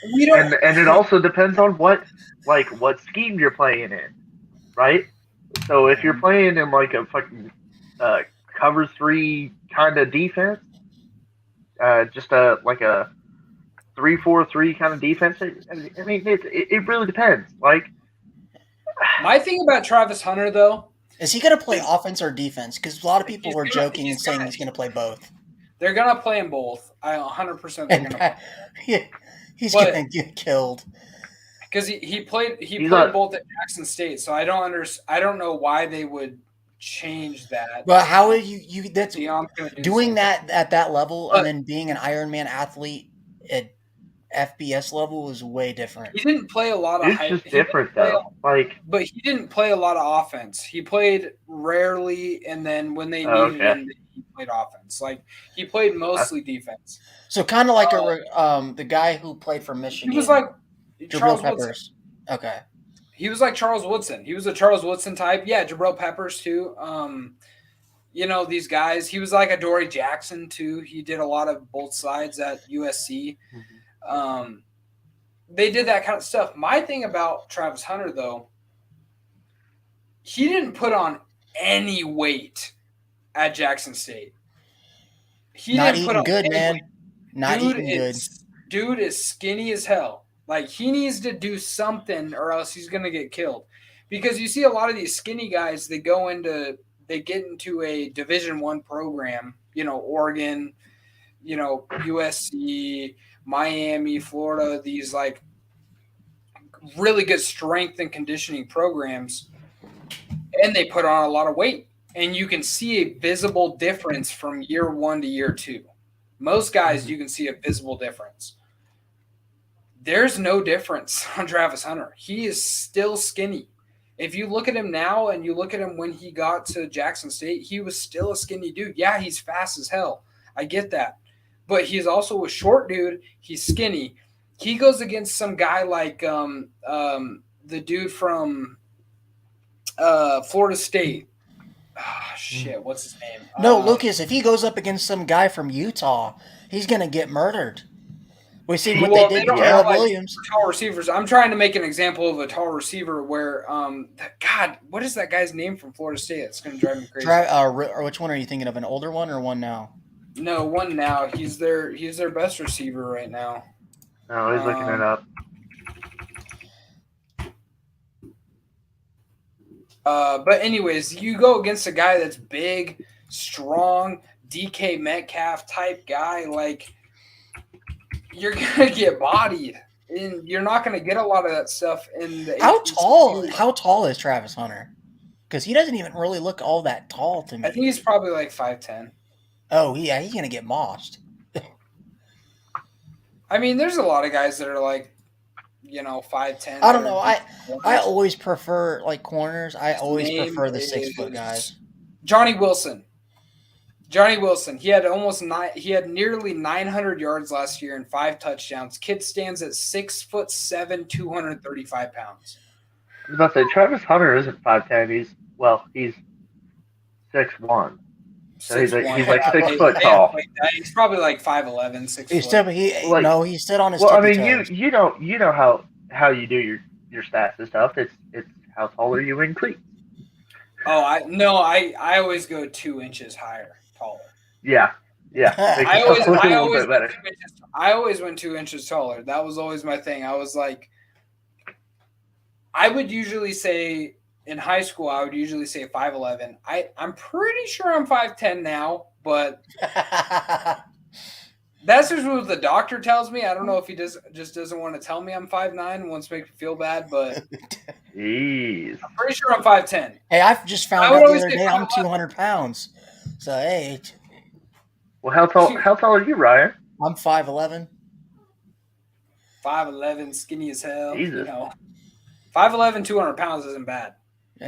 And it also depends on what scheme you're playing in, right? So if you're playing in like a fucking cover 3 kind of defense, just a 3-4-3 kind of defense, I mean it really depends. Like, my thing about Travis Hunter though, is he going to play offense or defense? Because a lot of people were joking and saying he's going to play both. They're going to play them both. I 100% they're going to play. He's going to get killed. Because he played both at Jackson State, so I don't know why they would change that. But how would you that's doing that at that level and then being an Ironman athlete at FBS level is way different. He didn't play a lot of it's just different though. But he didn't play a lot of offense. He played rarely, and then when they needed him, he played offense. Like he played mostly defense. So kind of like the guy who played for Michigan. He was like Jabril Charles Peppers. Woodson. Okay. He was like Charles Woodson. He was a Charles Woodson type. Yeah, Jabril Peppers too. These guys. He was like a Dory Jackson too. He did a lot of both sides at USC. They did that kind of stuff. My thing about Travis Hunter, though, he didn't put on any weight at Jackson State. He Not didn't eating put on good, any man. weight. Not eating good. Dude is skinny as hell. Like, he needs to do something or else he's going to get killed. Because you see a lot of these skinny guys, they get into a Division I program, Oregon, USC, Miami, Florida, these like really good strength and conditioning programs, and they put on a lot of weight. And you can see a visible difference from year 1 to year 2. Most guys, you can see a visible difference. There's no difference on Travis Hunter. He is still skinny. If you look at him now and you look at him when he got to Jackson State, he was still a skinny dude. Yeah, he's fast as hell. I get that. But he's also a short dude. He's skinny. He goes against some guy like the dude from Florida State. Oh, shit, what's his name? No, Lucas, if he goes up against some guy from Utah, he's going to get murdered. We see what they did to Caleb Williams. Tall receivers. I'm trying to make an example of a tall receiver where, God, what is that guy's name from Florida State? It's going to drive me crazy. Which one are you thinking of? An older one or one now? No, one now. He's their best receiver right now. No, he's looking it up. But anyways, you go against a guy that's big, strong, DK Metcalf type guy, like you're gonna get bodied, and you're not gonna get a lot of that stuff in the. How tall is Travis Hunter? Because he doesn't even really look all that tall to me. I think he's probably like 5'10". Oh yeah, he's gonna get mossed. I mean, there's a lot of guys that are like, 5'10". I don't know. I always prefer like corners. I always prefer the 6 foot guys. Johnny Wilson. He had nearly 900 yards last year and 5 touchdowns. Kid stands at 6'7", 235 pounds. I was about to say Travis Hunter isn't 5'10". He's 6'1". So he's like 6 foot tall. He's probably like 5'11", 6 foot. He stood on his. Well, I mean, toes. you know how you do your stats and stuff. It's how tall are you in cleats. Oh, I always go 2 inches taller. Yeah. I always went 2 inches taller. That was always my thing. I was like, I would usually say in high school, I would usually say 5'11". I'm pretty sure I'm 5'10" now, but that's just what the doctor tells me. I don't know if he just doesn't want to tell me I'm 5'9" and wants to make me feel bad, but jeez. I'm pretty sure I'm 5'10". Hey, I just found out the other day I'm 200 pounds. So hey. Well, how tall are you, Ryan? I'm 5'11". 5'11", skinny as hell. Jesus. 5'11", 200 pounds isn't bad.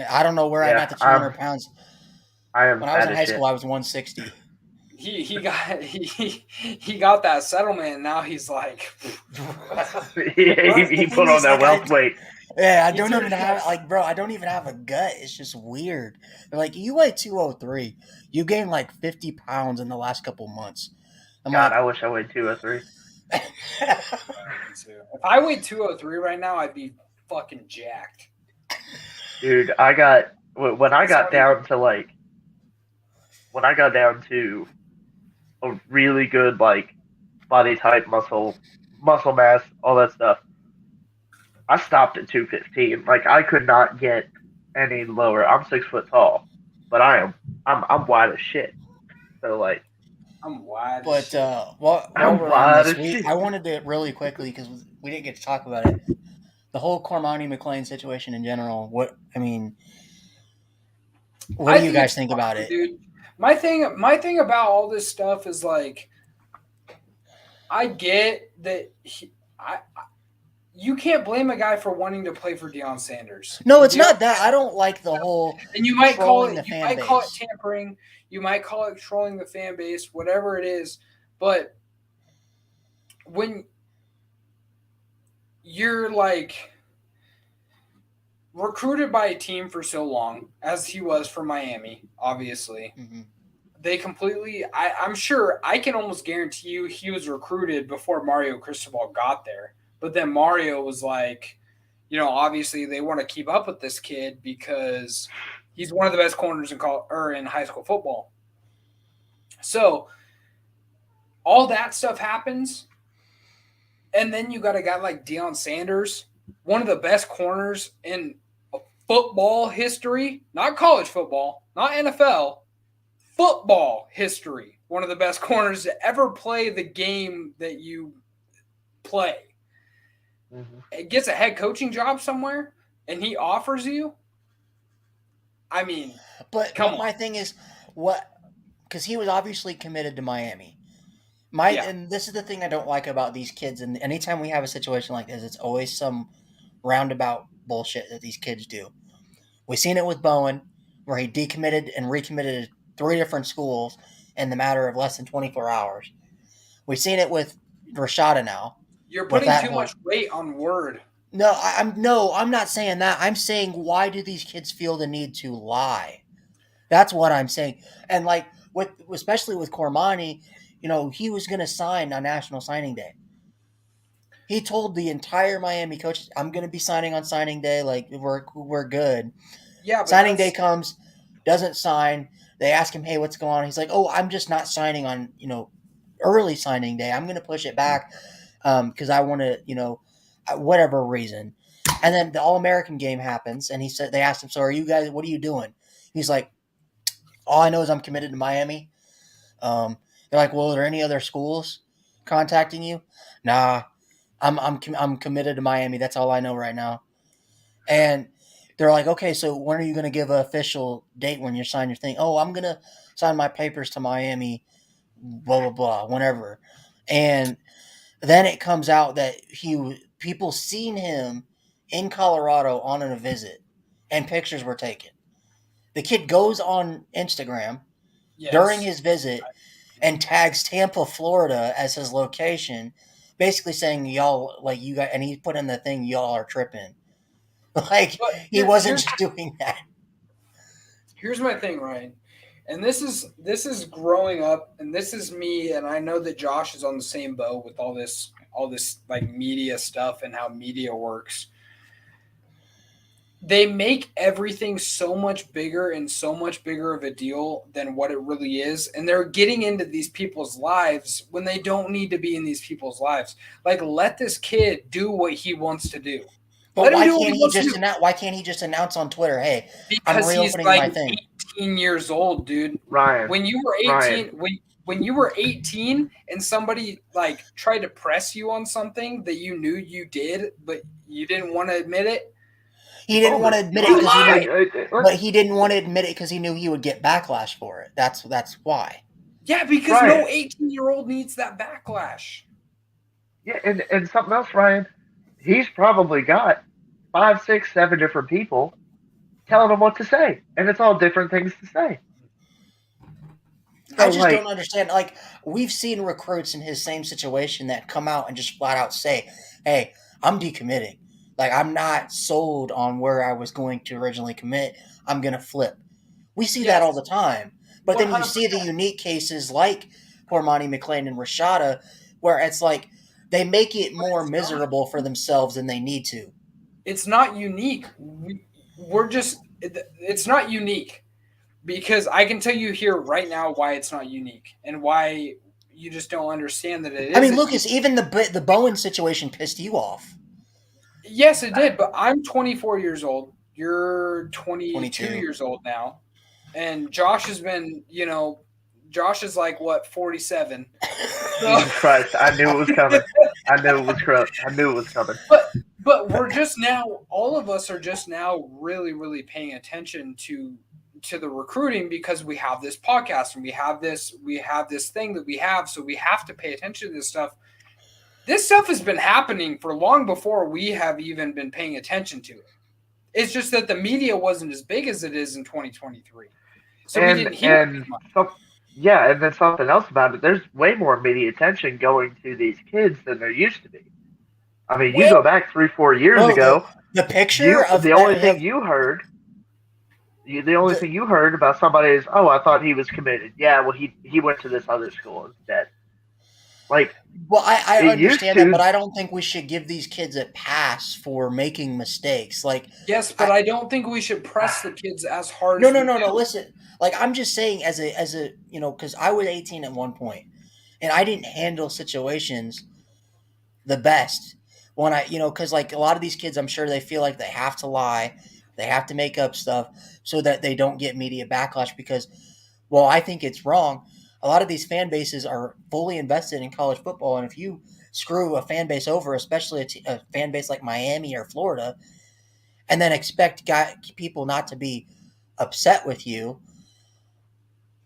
I don't know where I got the 200 pounds. When I was in high school, I was 160. He got that settlement, and now he's like. he put on that wealth weight. Yeah, I don't even have a gut. It's just weird. They're like, you weigh 203. You gained like 50 pounds in the last couple months. I wish I weighed 203. If I weighed 203 right now, I'd be fucking jacked. Dude, when I got down to a really good like body type, muscle mass, all that stuff, I stopped at 215. Like I could not get any lower. I'm 6 foot tall, but I'm wide as shit. So like I'm wide. But while we're on this, I wanted to really quickly because we didn't get to talk about it. The whole Cormani McClain situation in general. What do you guys think about it? Dude, my thing about all this stuff is like, I get that you can't blame a guy for wanting to play for Deion Sanders. No, it's not that. I don't like the whole and you might call trolling it the you fan might call it base. tampering, you might call it trolling the fan base, whatever it is, but when you're like recruited by a team for so long, as he was for Miami, obviously, they completely I'm sure, I can almost guarantee you he was recruited before Mario Cristobal got there. But then Mario was like, obviously they want to keep up with this kid because he's one of the best corners in high school football. So all that stuff happens, and then you got a guy like Deion Sanders, one of the best corners in football history, not college football, not NFL, football history. One of the best corners to ever play the game that you play. It gets a head coaching job somewhere, and he offers you. I mean, but my thing is because he was obviously committed to Miami. And this is the thing I don't like about these kids. And anytime we have a situation like this, it's always some roundabout bullshit that these kids do. We've seen it with Bowen, where he decommitted and recommitted to 3 different schools in the matter of less than 24 hours. We've seen it with Rashada now. You're putting too much weight on word. No, I'm not saying that. I'm saying, why do these kids feel the need to lie? That's what I'm saying. And especially with Cormani, he was going to sign on National Signing Day. He told the entire Miami coaches, "I'm going to be signing on signing day. Like we're good." Yeah. Signing day comes, doesn't sign. They ask him, "Hey, what's going on?" He's like, "Oh, I'm just not signing on early signing day. I'm going to push it back because I want to whatever reason." And then the All-American game happens, and they asked him, "So are you guys? What are you doing?" He's like, "All I know is I'm committed to Miami." They're like, "Well, are there any other schools contacting you?" "Nah, I'm committed to Miami. That's all I know right now." And they're like, "Okay, so when are you going to give an official date when you sign your thing?" "Oh, I'm going to sign my papers to Miami, blah, blah, blah, whenever." And then it comes out that people seen him in Colorado on a visit, and pictures were taken. The kid goes on Instagram during his visit and tags Tampa, Florida as his location, basically saying, "Y'all, like you guys," and he put in the thing, "Y'all are tripping." He wasn't just doing that. Here's my thing, Ryan. And this is growing up, and this is me, and I know that Josh is on the same boat with all this like media stuff and how media works. They make everything so much bigger and so much bigger of a deal than what it really is. And they're getting into these people's lives when they don't need to be in these people's lives. Like, let this kid do what he wants to do. But why can't he just announce on Twitter, "Hey, because I'm reopening my thing"? 18 years old, dude. Ryan, when you were 18, when you were 18 and somebody like tried to press you on something that you knew you did, but you didn't want to admit it. He didn't want to admit it because he didn't want to admit it because he knew he would get backlash for it. That's why. Yeah, because no 18-year-old needs that backlash. Yeah, and something else, Ryan. He's probably got 5, 6, 7 different people telling him what to say, and it's all different things to say. I just don't understand. Like, we've seen recruits in his same situation that come out and just flat out say, "Hey, I'm decommitting. Like, I'm not sold on where I was going to originally commit. I'm going to flip." We see that all the time. But 100%. Then you see the unique cases like Cormani McClain and Rashada, where it's like they make it more miserable for themselves than they need to. It's not unique. It's not unique because I can tell you here right now why it's not unique and why you just don't understand that it is. I mean, Lucas, even the Bowen situation pissed you off. Yes, it did, but I'm 24 years old. You're 22 years old now. And Josh has been, Josh is like, what, 47? Jesus Christ, I knew it was coming. I knew it was coming. But we're just now, all of us are just now really, really paying attention to the recruiting because we have this podcast and we have this thing that we have, so we have to pay attention to this stuff. this stuff has been happening for long before we have even been paying attention to it. It's just that the media wasn't as big as it is in 2023. So we didn't hear it as much. And then something else about it, there's way more media attention going to these kids than there used to be. I mean, you go back 3-4 years ago. The picture of the only thing you heard about somebody is, oh, I thought he was committed. Yeah, well, he went to this other school instead. Like, well, I understand that, but I don't think we should give these kids a pass for making mistakes. Like, yes, but I don't think we should press the kids as hard. No. Listen, like, I'm just saying, as a because I was 18 at one point, and I didn't handle situations the best when because like a lot of these kids, I'm sure they feel like they have to lie, they have to make up stuff so that they don't get media backlash because, well, I think it's wrong. A lot of these fan bases are fully invested in college football, and if you screw a fan base over, especially a fan base like Miami or Florida, and then expect people not to be upset with you,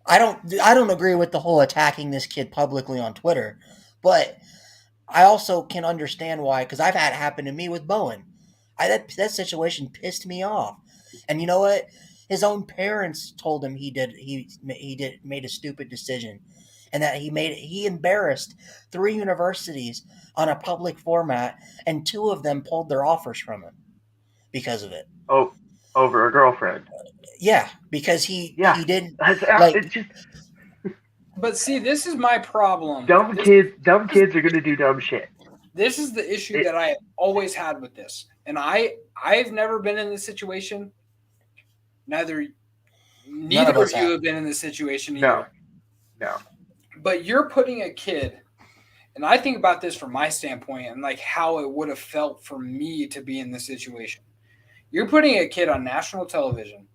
I don't agree with the whole attacking this kid publicly on Twitter, but I also can understand why, because I've had it happen to me with Bowen. That situation pissed me off, and you know what? His own parents told him he made a stupid decision, and that he embarrassed 3 universities on a public format, and 2 of them pulled their offers from him because of it. Oh, over a girlfriend. Yeah, because he didn't But see, this is my problem. Dumb kids are going to do dumb shit. This is the issue that I have always had with this, and I've never been in this situation. Neither of you have been in this situation either. No. But you're putting a kid, and I think about this from my standpoint and like how it would have felt for me to be in this situation. You're putting a kid on national television,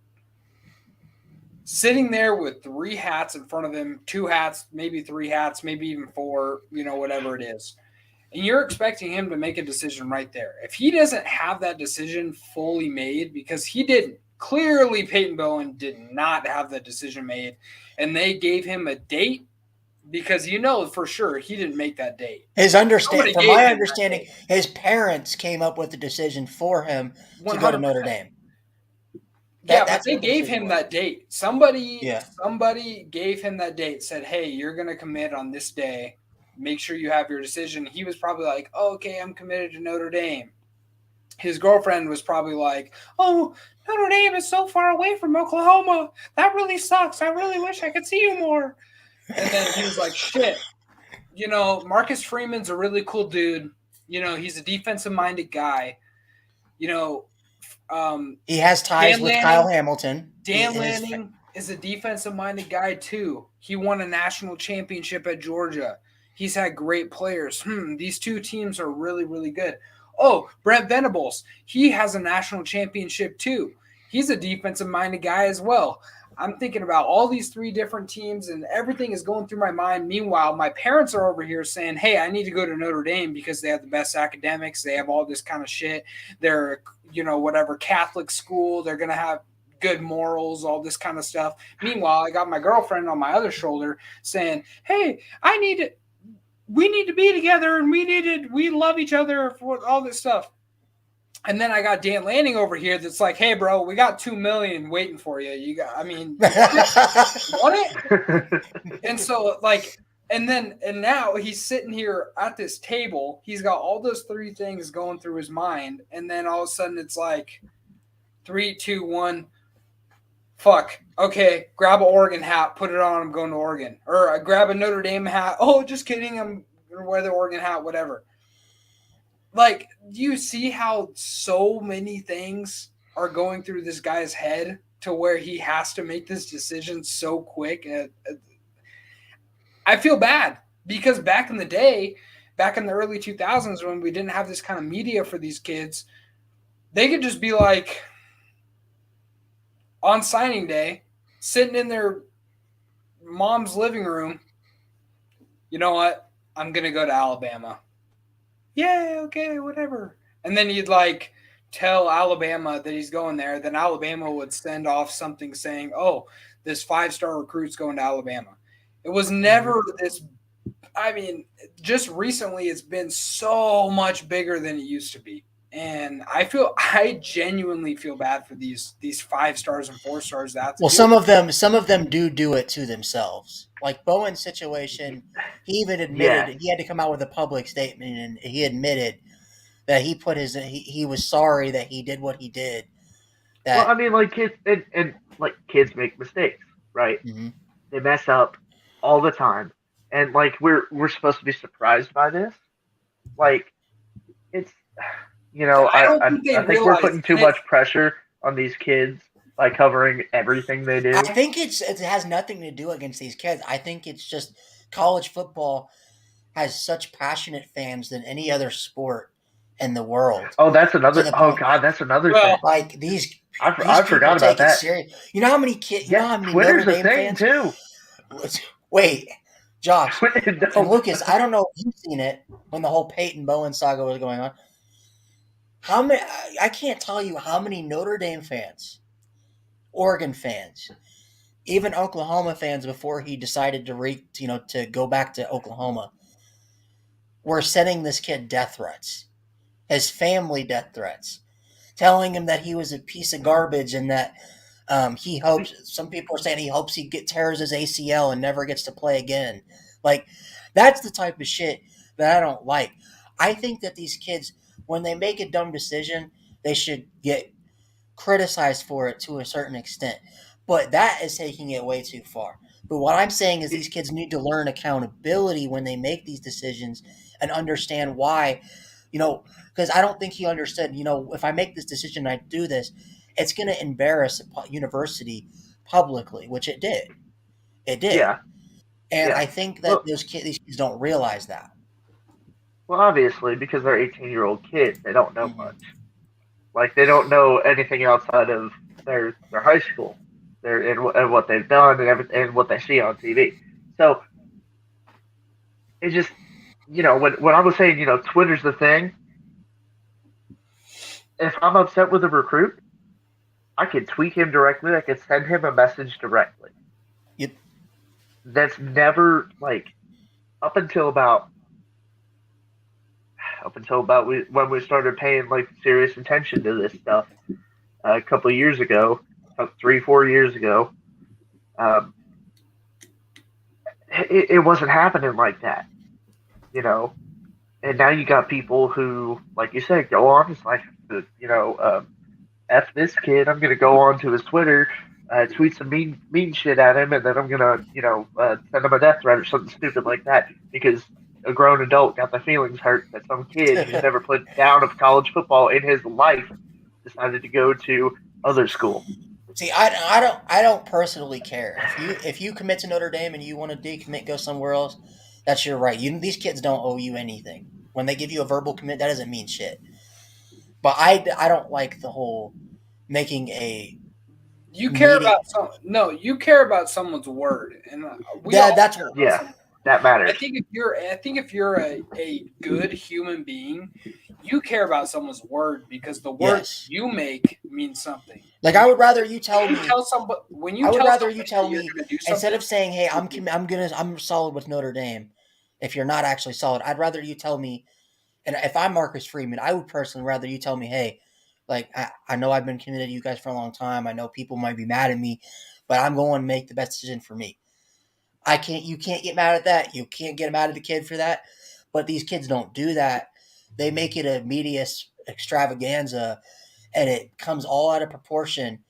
sitting there with 3 hats in front of him, 2 hats, maybe 3 hats, maybe even 4, whatever it is. And you're expecting him to make a decision right there. If he doesn't have that decision fully made, because he didn't, clearly Peyton Bowen did not have that decision made, and they gave him a date because for sure he didn't make that date. From my understanding, his parents came up with the decision for him to go to Notre Dame. But they gave him that date. Somebody gave him that date, said, hey, you're going to commit on this day. Make sure you have your decision. He was probably like, oh, okay, I'm committed to Notre Dame. His girlfriend was probably like, oh, Notre Dame is so far away from Oklahoma. That really sucks. I really wish I could see you more. And then he was like, shit. Marcus Freeman's a really cool dude. He's a defensive-minded guy. He has ties with Kyle Hamilton. Dan Lanning is a defensive-minded guy, too. He won a national championship at Georgia. He's had great players. These 2 teams are really, really good. Oh, Brent Venables, he has a national championship too. He's a defensive-minded guy as well. I'm thinking about all these 3 different teams, and everything is going through my mind. Meanwhile, my parents are over here saying, hey, I need to go to Notre Dame because they have the best academics. They have all this kind of shit. They're, whatever Catholic school. They're going to have good morals, all this kind of stuff. Meanwhile, I got my girlfriend on my other shoulder saying, hey, we need to be together, and we love each other for all this stuff. And then I got Dan Lanning over here that's like, hey, bro, we got $2 million waiting for you. You want it? And so, and now he's sitting here at this table. He's got all those 3 things going through his mind. And then all of a sudden it's like 3, 2, 1. Fuck. Okay, grab an Oregon hat, put it on, I'm going to Oregon. Or I grab a Notre Dame hat. Oh, just kidding, I'm going to wear the Oregon hat, whatever. Like, do you see how so many things are going through this guy's head to where he has to make this decision so quick? I feel bad because back in the day, back in the early 2000s when we didn't have this kind of media for these kids, they could just be like, on signing day, sitting in their mom's living room, you know what? I'm going to go to Alabama. Yeah, okay, whatever. And then you'd tell Alabama that he's going there. Then Alabama would send off something saying, oh, this 5-star recruit's going to Alabama. It was never this I mean, just recently it's been so much bigger than it used to be. And I genuinely feel bad for these 5 stars and 4 stars that have to Well, do some of them do it to themselves. Like Bowen's situation, he even Yeah. admitted he had to come out with a public statement, and he admitted that he was sorry that he did what he did. Well, I That mean, like kids and like kids make mistakes, right? Mhm. They mess up all the time, and like we're supposed to be surprised by this. Like it's, I don't think they I think we're realize putting too much pressure on these kids by covering everything they I do. think it has nothing to do against these kids. I think it's just college football has such passionate fans than any other sport in the world. Oh, that's To another. the Oh point, God, that's another Well, thing. like these I people forgot about take it that. serious. You know how many kids? You know Yeah, how many Notre Twitter's a Dame thing fans? too. Wait, Josh and No, Lucas. I don't know if you've seen it when the whole Peyton Bowen saga was going on. How many? I can't tell you how many Notre Dame fans, Oregon fans, even Oklahoma fans before he decided to go back to Oklahoma were sending this kid death threats, his family death threats, telling him that he was a piece of garbage and that he hopes. Some people are saying he hopes tears his ACL and never gets to play again. Like that's the type of shit that I don't like. I think that these kids, when they make a dumb decision, they should get criticized for it to a certain extent. But that is taking it way too far. But what I'm saying is these kids need to learn accountability when they make these decisions and understand why, because I don't think he understood, if I make this decision and I do this, it's going to embarrass a university publicly, which it did. It did. yeah, And yeah. I think that Well, these kids don't realize that. well, obviously because they're 18-year-old kids, they don't know Mhm. much. Like they don't know anything outside of their high school, and what they've done and everything and what they see on TV. So it just when I was saying Twitter's the thing. If I'm upset with a recruit, I could tweet him directly. I could send him a message directly. Yep. That's never like up until about when we started paying like serious attention to this stuff a couple of years ago, 3-4 years ago. Um, it wasn't happening like that, you know. And now you got people who, like you said, go on. It's like, f this kid. I'm gonna go on to his Twitter, tweet some mean shit at him, and then I'm gonna, send him a death threat or something stupid like that because a grown adult got their feelings hurt that some kid who's never played down of college football in his life decided to go to other school. See, I don't personally care if you commit to Notre Dame and you want to decommit, go somewhere else. That's your right. These kids don't owe you anything. When they give you a verbal commit, that doesn't mean shit. But I don't like the whole making a you care meeting. about you care about someone's word, and we Yeah, all that's care about Yeah, someone's that word. matters. I think if you're a good human being, you care about someone's word because the word yes. you make means something. Like I would rather you tell When me. you tell somebody, when you I would tell rather you somebody tell that you're me going to do instead something, of saying, "Hey, I'm solid with Notre Dame." If you're not actually solid, I'd rather you tell me. And if I'm Marcus Freeman, I would personally rather you tell me, "Hey, like I know I've been committed to you guys for a long time. I know people might be mad at me, but I'm going to make the best decision for me." You can't get mad at that. You can't get mad at the kid for that. But these kids don't do that. They make it a media extravaganza, and it comes all out of proportion.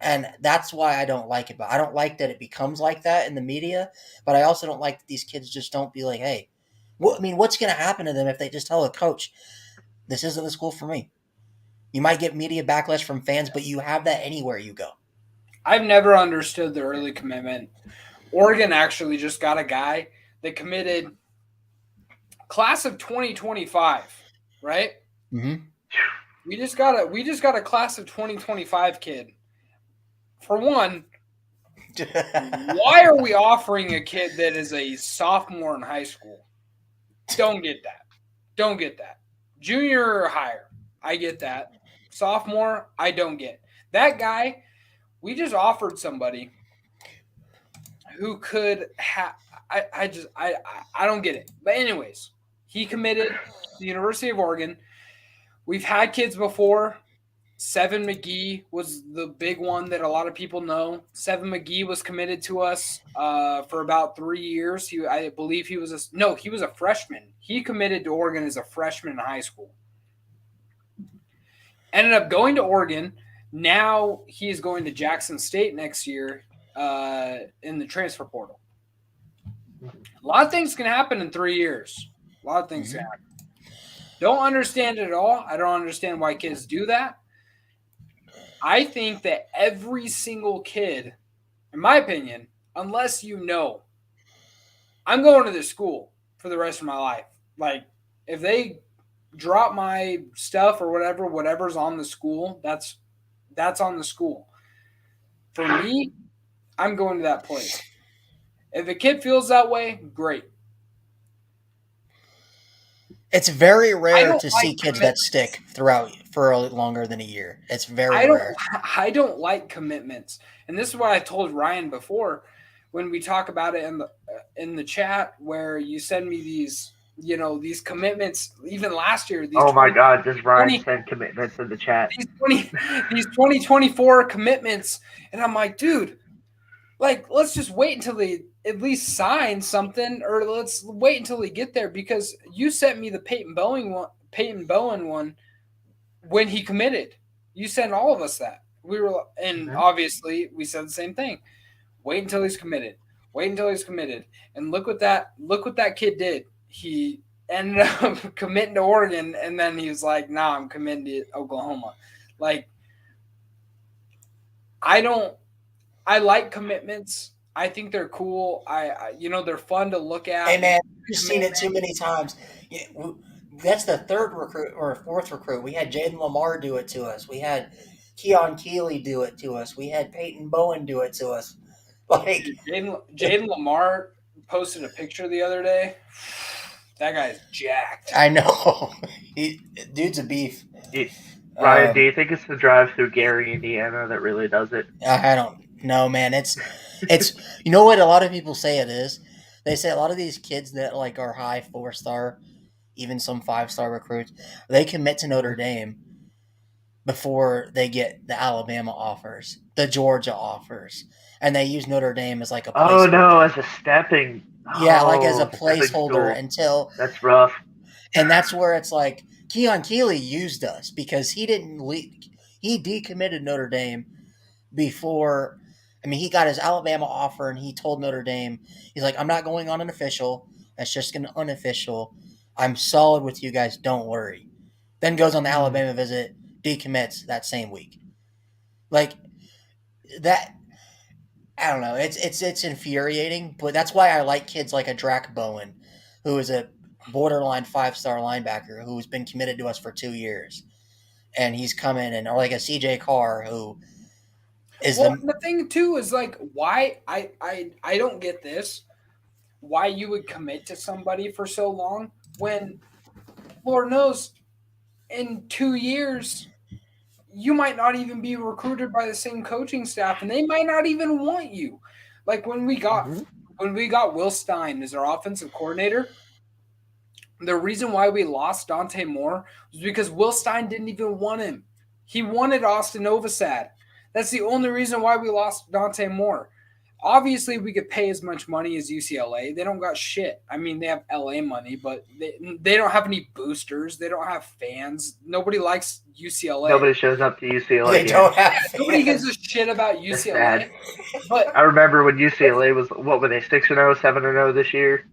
And that's why I don't like it. But I don't like that it becomes like that in the media. But I also don't like that these kids just don't be like, "Hey, what's going to happen to them if they just tell a coach, this isn't the school for me?" You might get media backlash from fans, but you have that anywhere you go. I've never understood the early commitment. Oregon actually just got a guy that committed class of 2025, right? Mm-hmm. We just got a class of 2025 kid. For one, why are we offering a kid that is a sophomore in high school? Don't get that. Don't get that. Junior or higher, I get that. Sophomore, I don't get. That guy, we just offered somebody who could have. I don't get it. But anyways, he committed to the University of Oregon. We've had kids before. Seven McGee was the big one that a lot of people know. Seven McGee was committed to us for about 3 years. I believe he was a freshman. He committed to Oregon as a freshman in high school. Ended up going to Oregon. Now he's going to Jackson State next year in the transfer portal. A lot of things can happen in 3 years. A lot of things can happen. Don't understand it at all. I don't understand why kids do that. I think that every single kid, in my opinion, unless you know, I'm going to this school for the rest of my life. Like, if they drop my stuff or whatever's on the school, that's on the school. For me, I'm going to that place. If a kid feels that way, great. It's very rare to see kids that stick throughout for longer than a year. It's very rare. I don't like commitments, and this is what I told Ryan before when we talk about it in the chat, where you send me these commitments. Even last year, my God, does Ryan send commitments in the chat? These 2024 commitments, and I'm like, dude, like, let's just wait until they at least sign something, or let's wait until they get there, because you sent me the Peyton Bowen one when he committed. You sent all of us that. Obviously we said the same thing. Wait until he's committed. Wait until he's committed. And look what that kid did. He ended up committing to Oregon, and then he was like, "Nah, I'm committing to Oklahoma." Like, I like commitments. I think they're cool. They're fun to look at. Hey man, you've seen it too many times. That's the third recruit or fourth recruit. We had Jaden Lamar do it to us. We had Keon Keeley do it to us. We had Peyton Bowen do it to us. Like, Jaden Lamar posted a picture the other day. That guy's jacked. I know. Dude's a beef. Ryan, do you think it's the drive through Gary, Indiana that really does it? I don't know, man. It's you know what a lot of people say it is? They say a lot of these kids that like are high 4-star, even some 5-star recruits, they commit to Notre Dame before they get the Alabama offers, the Georgia offers, and they use Notre Dame as like a placeholder. Oh no, as a stepping. Like as a placeholder until that's rough. And that's where it's like Keon Keeley used us because he didn't he decommitted Notre Dame before. I mean, he got his Alabama offer and he told Notre Dame, he's like, I'm not going on an official. That's just an unofficial. I'm solid with you guys. Don't worry. Then goes on the Alabama visit, decommits that same week. Like that. I don't know. It's infuriating, but that's why I like kids like a Drac Bowen, who is a borderline 5-star linebacker who's been committed to us for 2 years, and he's coming, or like a CJ Carr who is the thing too is like why I don't get this, why you would commit to somebody for so long when Lord knows in 2 years you might not even be recruited by the same coaching staff, and they might not even want you. Like when we got Will Stein as our offensive coordinator, the reason why we lost Dante Moore was because Will Stein didn't even want him. He wanted Austin Novosad. That's the only reason why we lost Dante Moore. Obviously, we could pay as much money as UCLA. They don't got shit. I mean, they have LA money, but they don't have any boosters. They don't have fans. Nobody likes UCLA. Nobody shows up to UCLA. They don't have fans. Nobody gives a shit about UCLA. But I remember when UCLA was, what were they, 6-0, 7-0 this year?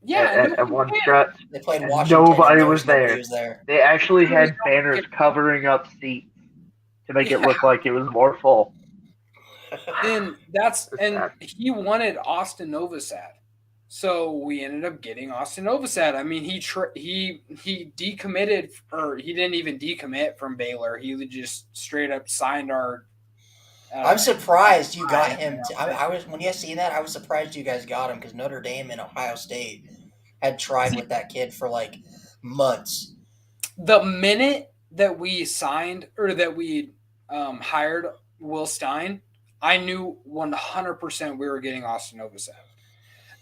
Yeah. At one stretch. They played Washington. Nobody was there. They actually had banners covering up seats to make it look like it was more full. And he wanted Austin Novosad, so we ended up getting Austin Novosad. I mean, he decommitted, or he didn't even decommit from Baylor. He just straight up signed our. I'm surprised you got him. I was when you seen that. I was surprised you guys got him because Notre Dame and Ohio State had tried with that kid for like months. The minute that we signed or that we hired Will Stein, I knew 100% we were getting Austin Novosad.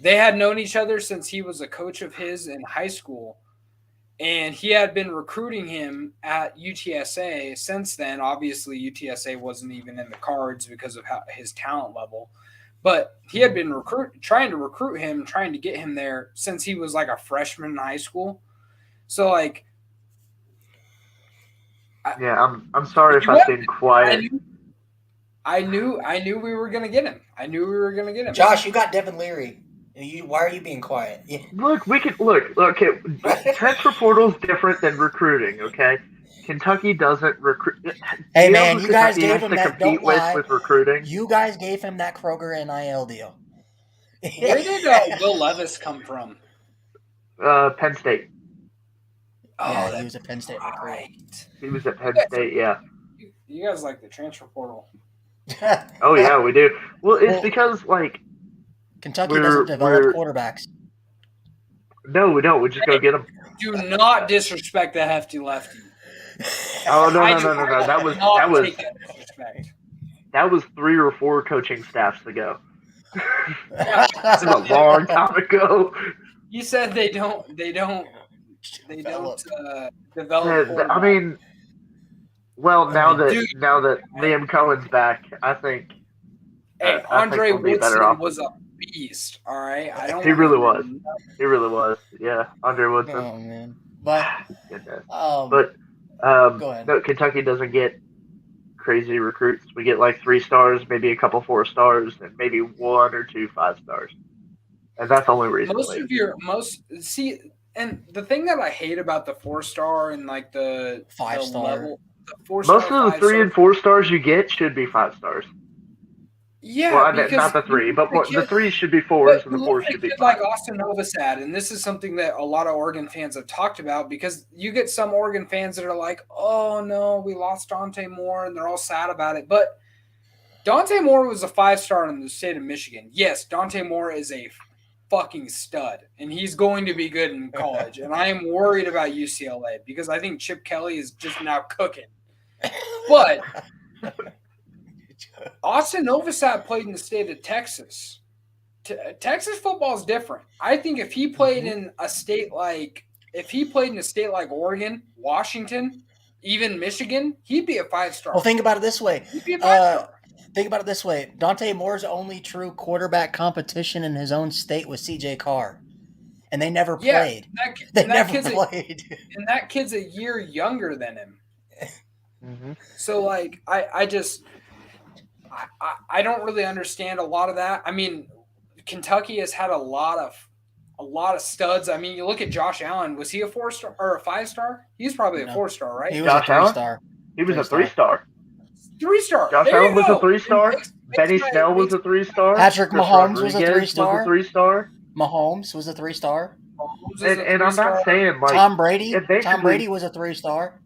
They had known each other since he was a coach of his in high school, and he had been recruiting him at UTSA since then. Obviously, UTSA wasn't even in the cards because of his talent level, but he had been trying to recruit him, trying to get him there since he was like a freshman in high school. So like, Yeah, I'm sorry if I've been quiet. I knew we were gonna get him. I knew we were gonna get him. Josh, you got Devin Leary. Why are you being quiet? Yeah. Look, we can look. Okay, transfer portal is different than recruiting. Okay, Kentucky doesn't recruit. Hey you know man, who you guys Kentucky gave has him to that. Don't compete with lie. recruiting. You guys gave him that Kroger NIL deal. Where did Will Levis come from? Penn State. Yeah, he was a Penn State recruit. Right. He was at Penn State. Yeah. You guys like the transfer portal? Oh yeah, we do. Well, it's because like Kentucky doesn't develop quarterbacks. No, we don't. We just go get them. Do not disrespect the hefty lefty. Oh no! That was 3 or 4 coaching staffs ago. That's a long time ago. You said they don't develop. I mean, well, now that Liam Cohen's back, I think. Hey, Andre Woodson was a beast. All right, He really was. He really was. Yeah, Andre Woodson. Oh man, but go ahead. No, Kentucky doesn't get crazy recruits. We get like 3 stars, maybe a couple 4 stars, and maybe 1 or 2 5 stars, and that's only recently. And the thing that I hate about the 4-star and like the 5-star level, most of the 3 and 4 stars you get should be 5 stars. Yeah, well, not the 3, but the 3 should be 4s and the 4s should be 5s. Like Austin Novosad, and this is something that a lot of Oregon fans have talked about because you get some Oregon fans that are like, "Oh no, we lost Dante Moore," and they're all sad about it. But Dante Moore was a 5-star in the state of Michigan. Yes, Dante Moore is a fucking stud, and he's going to be good in college. And I am worried about UCLA because I think Chip Kelly is just now cooking. But Austin Novosad played in the state of Texas. Texas football is different. I think if he played in a state like Oregon, Washington, even Michigan, he'd be a 5-star. Well, think about it this way. He'd be a 5-star. Think about it this way. Dante Moore's only true quarterback competition in his own state was C.J. Carr. And they never played. They never played. And that kid's a year younger than him. Mm-hmm. So, like, I don't really understand a lot of that. I mean, Kentucky has had a lot of studs. I mean, you look at Josh Allen. Was he a 4-star or a 5-star? He's probably a 4-star, right? He was a 3-star. He was a 3-star. 3-star. Josh Allen was a 3-star. Benny Snell was a 3-star. Patrick Mahomes was a 3-star. Was a 3-star. Mahomes was a 3-star. And I'm not saying like Tom Brady. Tom Brady was a 3-star.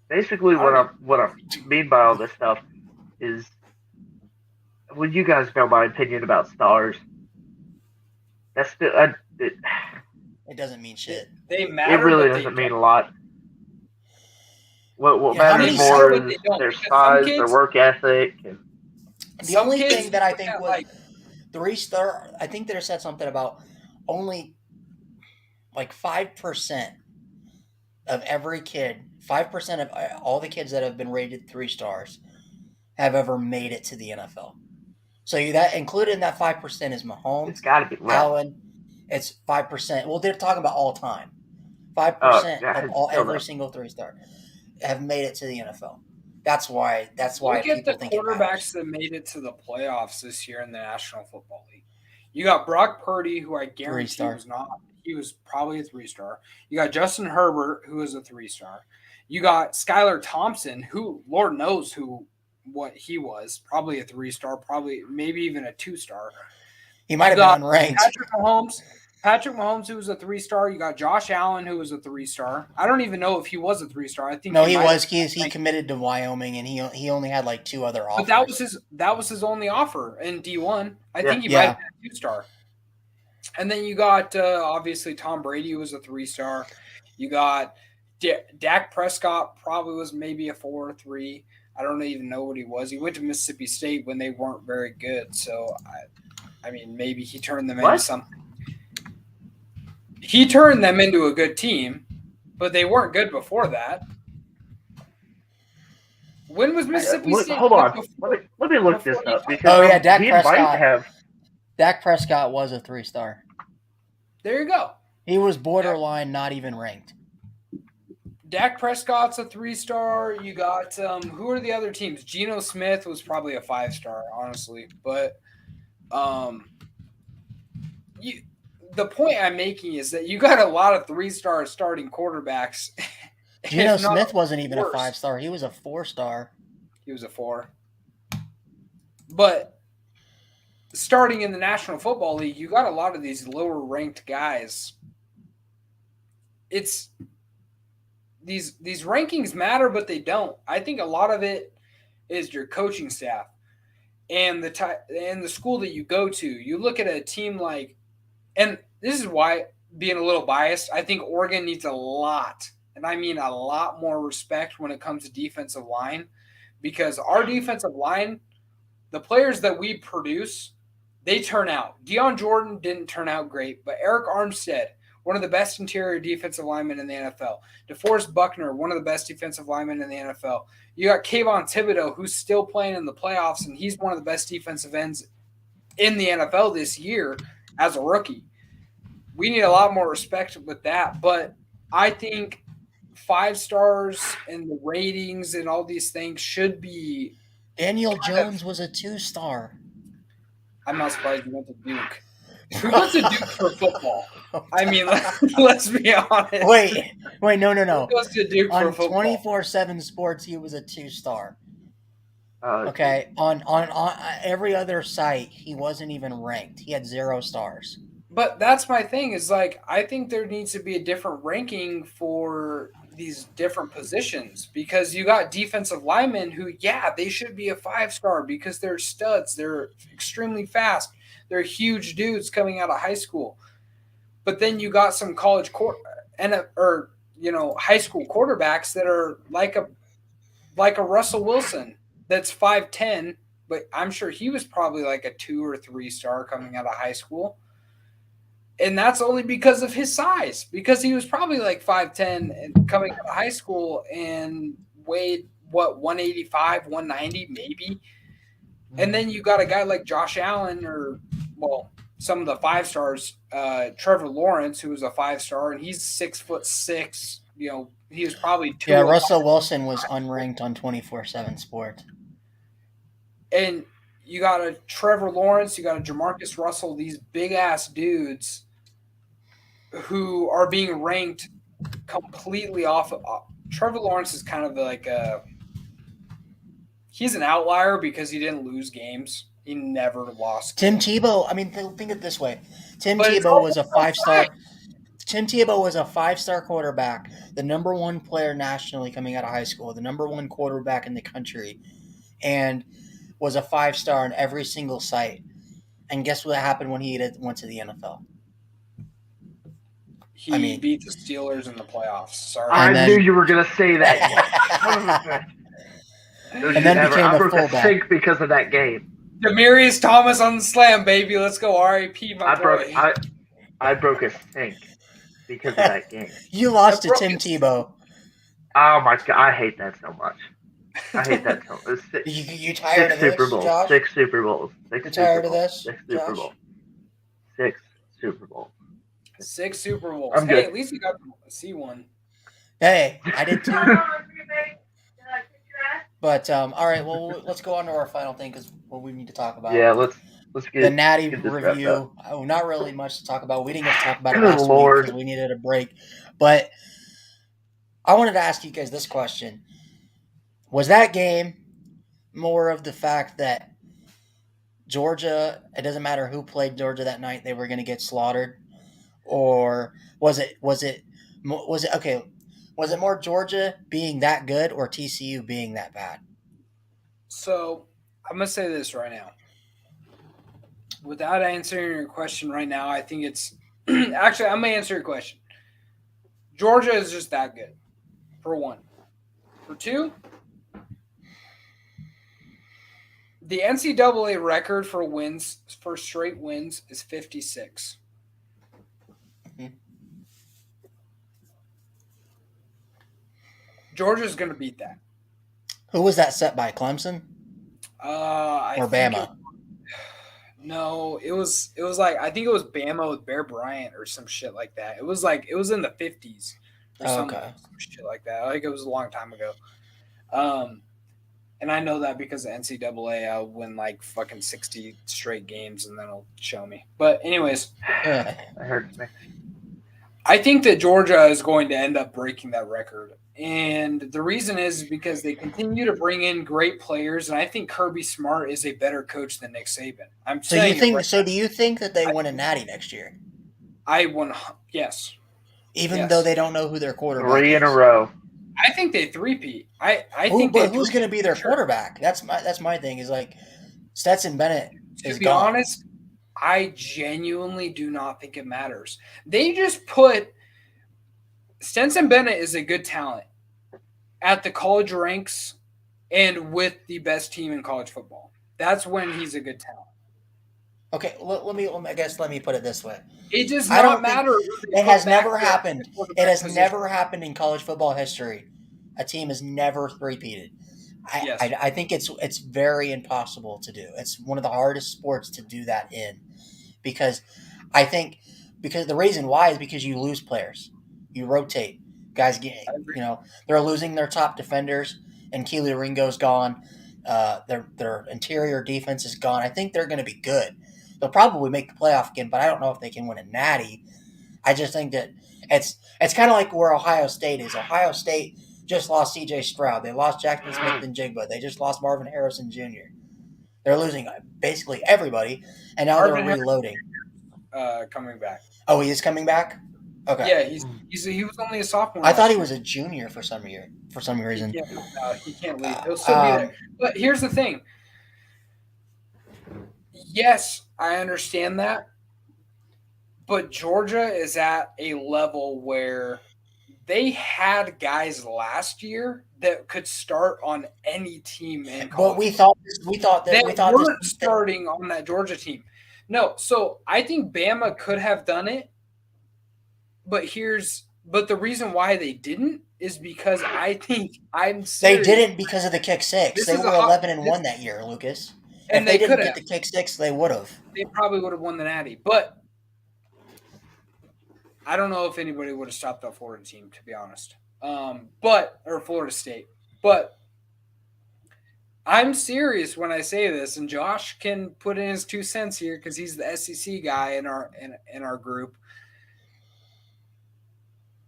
Basically, what I mean by all this stuff is, well, you guys know my opinion about stars. That's still it doesn't mean shit. They matter. It really doesn't mean a lot. What matters more is their size, their work ethic. And the only thing that I think was 3-star, I think they said something about only like 5% of every kid, 5% of all the kids that have been rated 3 stars have ever made it to the NFL. So that included in that 5% is Mahomes, it's got to be Allen. It's 5%. Well, they're talking about all time. 5% of every single 3-star have made it to the NFL. That's why. Look at the quarterbacks that made it to the playoffs this year in the National Football League. You got Brock Purdy, who I guarantee was not. He was probably a 3-star. You got Justin Herbert, who is a 3-star. You got Skylar Thompson, who Lord knows what he was. Probably a 3-star. Probably maybe even a 2-star. He might have been unranked. Patrick Mahomes, who was a 3-star. You got Josh Allen, who was a 3-star. I don't even know if he was a 3-star. I think he was. He committed to Wyoming, and he only had like 2 other offers. But that was his only offer in D1. I think he might have been a 2-star. And then you got obviously Tom Brady, who was a 3-star. You got Dak Prescott, probably was maybe a 4 or 3. I don't even know what he was. He went to Mississippi State when they weren't very good. So, I mean, maybe he turned them into something. He turned them into a good team, but they weren't good before that. When was Mississippi State? Hold on. Let me look this up because Dak he Prescott might have. Dak Prescott was a 3-star. There you go. He was borderline, not even ranked. Dak Prescott's a 3-star. You got who are the other teams? Geno Smith was probably a 5-star, honestly. But the point I'm making is that you got a lot of 3-star starting quarterbacks. Geno Smith wasn't even a 5-star. He was a 4-star. He was a 4. But starting in the National Football League, you got a lot of these lower ranked guys. It's these rankings matter, but they don't. I think a lot of it is your coaching staff and the school that you go to. You look at a team like, and this is why, being a little biased, I think Oregon needs a lot, and I mean a lot more respect when it comes to defensive line, because our defensive line, the players that we produce, they turn out. Deion Jordan didn't turn out great, but Eric Armstead, one of the best interior defensive linemen in the NFL. DeForest Buckner, one of the best defensive linemen in the NFL. You got Kayvon Thibodeau, who's still playing in the playoffs, and he's one of the best defensive ends in the NFL this year as a rookie. We need a lot more respect with that, but I think 5 stars and the ratings and all these things should be. Daniel Jones was a 2-star. I'm not surprised he went to Duke. Who went to Duke for football? I mean, let's be honest. Wait, no. Who goes to Duke for football? On 24/7 Sports, he was a 2-star. Okay. On every other site, he wasn't even ranked. He had 0 stars. But that's my thing is, like, I think there needs to be a different ranking for these different positions, because you got defensive linemen who, yeah, they should be a 5-star because they're studs. They're extremely fast. They're huge dudes coming out of high school. But then you got some high school quarterbacks that are like a Russell Wilson that's 5'10", but I'm sure he was probably like a 2 or 3-star coming out of high school. And that's only because of his size, because he was probably like 5'10" and coming out of high school and weighed, 185, 190 maybe. And then you got a guy like Josh Allen some of the 5-stars, Trevor Lawrence, who was a 5-star, and he's 6'6". He was probably 2. Yeah, Russell Wilson was unranked on 24/7 Sports. And you got a Trevor Lawrence, you got a Jamarcus Russell, these big-ass dudes who are being ranked completely off of Trevor Lawrence is kind of like he's an outlier because he didn't lose games. He never lost. Tim Tebow, I mean, think of it this way. Tim Tebow was a 5-star. Tim Tebow was a 5-star quarterback, the number 1 player nationally coming out of high school, the number 1 quarterback in the country, and was a 5-star on every single site. And guess what happened when he went to the NFL? He beat the Steelers in the playoffs. Sorry. I knew you were going to say that. And then became I a broke fullback. a sink because of that game. Demaryius Thomas on the slam, baby. Let's go. R.I.P. my boy. I broke a sink because of that game. You lost to Tim Tebow. Oh my god, I hate that so much. I hate that so much. You tired of this, Super Bowls. Josh? 6 Super Bowls. You tired of this, 6 Super Josh? Bowls. 6 Super Bowls. 6 Super Bowls. I'm Hey, good. at least you got to see one. Hey, I did too. But all right, well, let's go on to our final thing because we need to talk about. Yeah, let's get the Natty get this wrapped review. up. Oh, not really much to talk about. We didn't get to talk about it Good last week Lord. because we needed a break. But I wanted to ask you guys this question: was that game more of the fact that Georgia? It doesn't matter who played Georgia that night; they were going to get slaughtered, or was it okay? Was it more Georgia being that good or TCU being that bad? So I'm going to say this right now. Without answering your question right now, I think it's actually, I'm going to answer your question. Georgia is just that good, for one. For two, The NCAA record for straight wins is 56. Mhm. Georgia's going to beat that. Who was that set by? Clemson I or think Bama? no, it was like I think it was Bama with Bear Bryant or some shit like that. It was in the 50s or some shit like that. Like it was a long time ago. And I know that because of NCAA, I'll win like fucking 60 straight games and then it'll show me. But anyways, Yeah. That hurts me. I think that Georgia is going to end up breaking that record. And the reason is because they continue to bring in great players, and I think Kirby Smart is a better coach than Nick Saban. I'm So saying you think? it right So do you think that they win a Natty next year, yes. even Yes. though they don't know who their quarterback 3 in a is? row. I think they three-peat. I think But they who's going to be their sure. quarterback? That's my thing. Is like Stetson Bennett To is be gone. honest, I genuinely do not think it matters. They just put Stetson Bennett is a good talent at the college ranks and with the best team in college football. That's when he's a good talent. Okay, let me put it this way. It does I not don't think- matter. It has never happened. It has never happened in college football history. A team has never repeated. Yes. I think it's very impossible to do. It's one of the hardest sports to do that in, because the reason why is because you lose players, you rotate guys. They're losing their top defenders, and Keely Ringo's gone. Their interior defense is gone. I think they're going to be good. They'll probably make the playoff again, but I don't know if they can win a Natty. I just think that it's kind of like where Ohio State is. Ohio State just lost C.J. Stroud. They lost Jackson Smith and Jigba. They just lost Marvin Harrison Jr. They're losing basically everybody, and now Marvin they're reloading. Coming back. Oh, he is coming back? Okay. Yeah, he was only a sophomore. I thought he was a junior for some reason. He can't leave. He'll still be there. But here's the thing. Yes, I understand that. But Georgia is at a level where they had guys last year that could start on any team in college. But we thought weren't starting on that Georgia team. No, so I think Bama could have done it. But the reason why they didn't is because I think they didn't because of the kick six. They were 11-1 that year, Lucas. And if they didn't get the kick six, they would have. They probably would have won the Natty. But I don't know if anybody would have stopped that Florida team, to be honest. Or Florida State. But I'm serious when I say this, and Josh can put in his 2 cents here because he's the SEC guy in our group.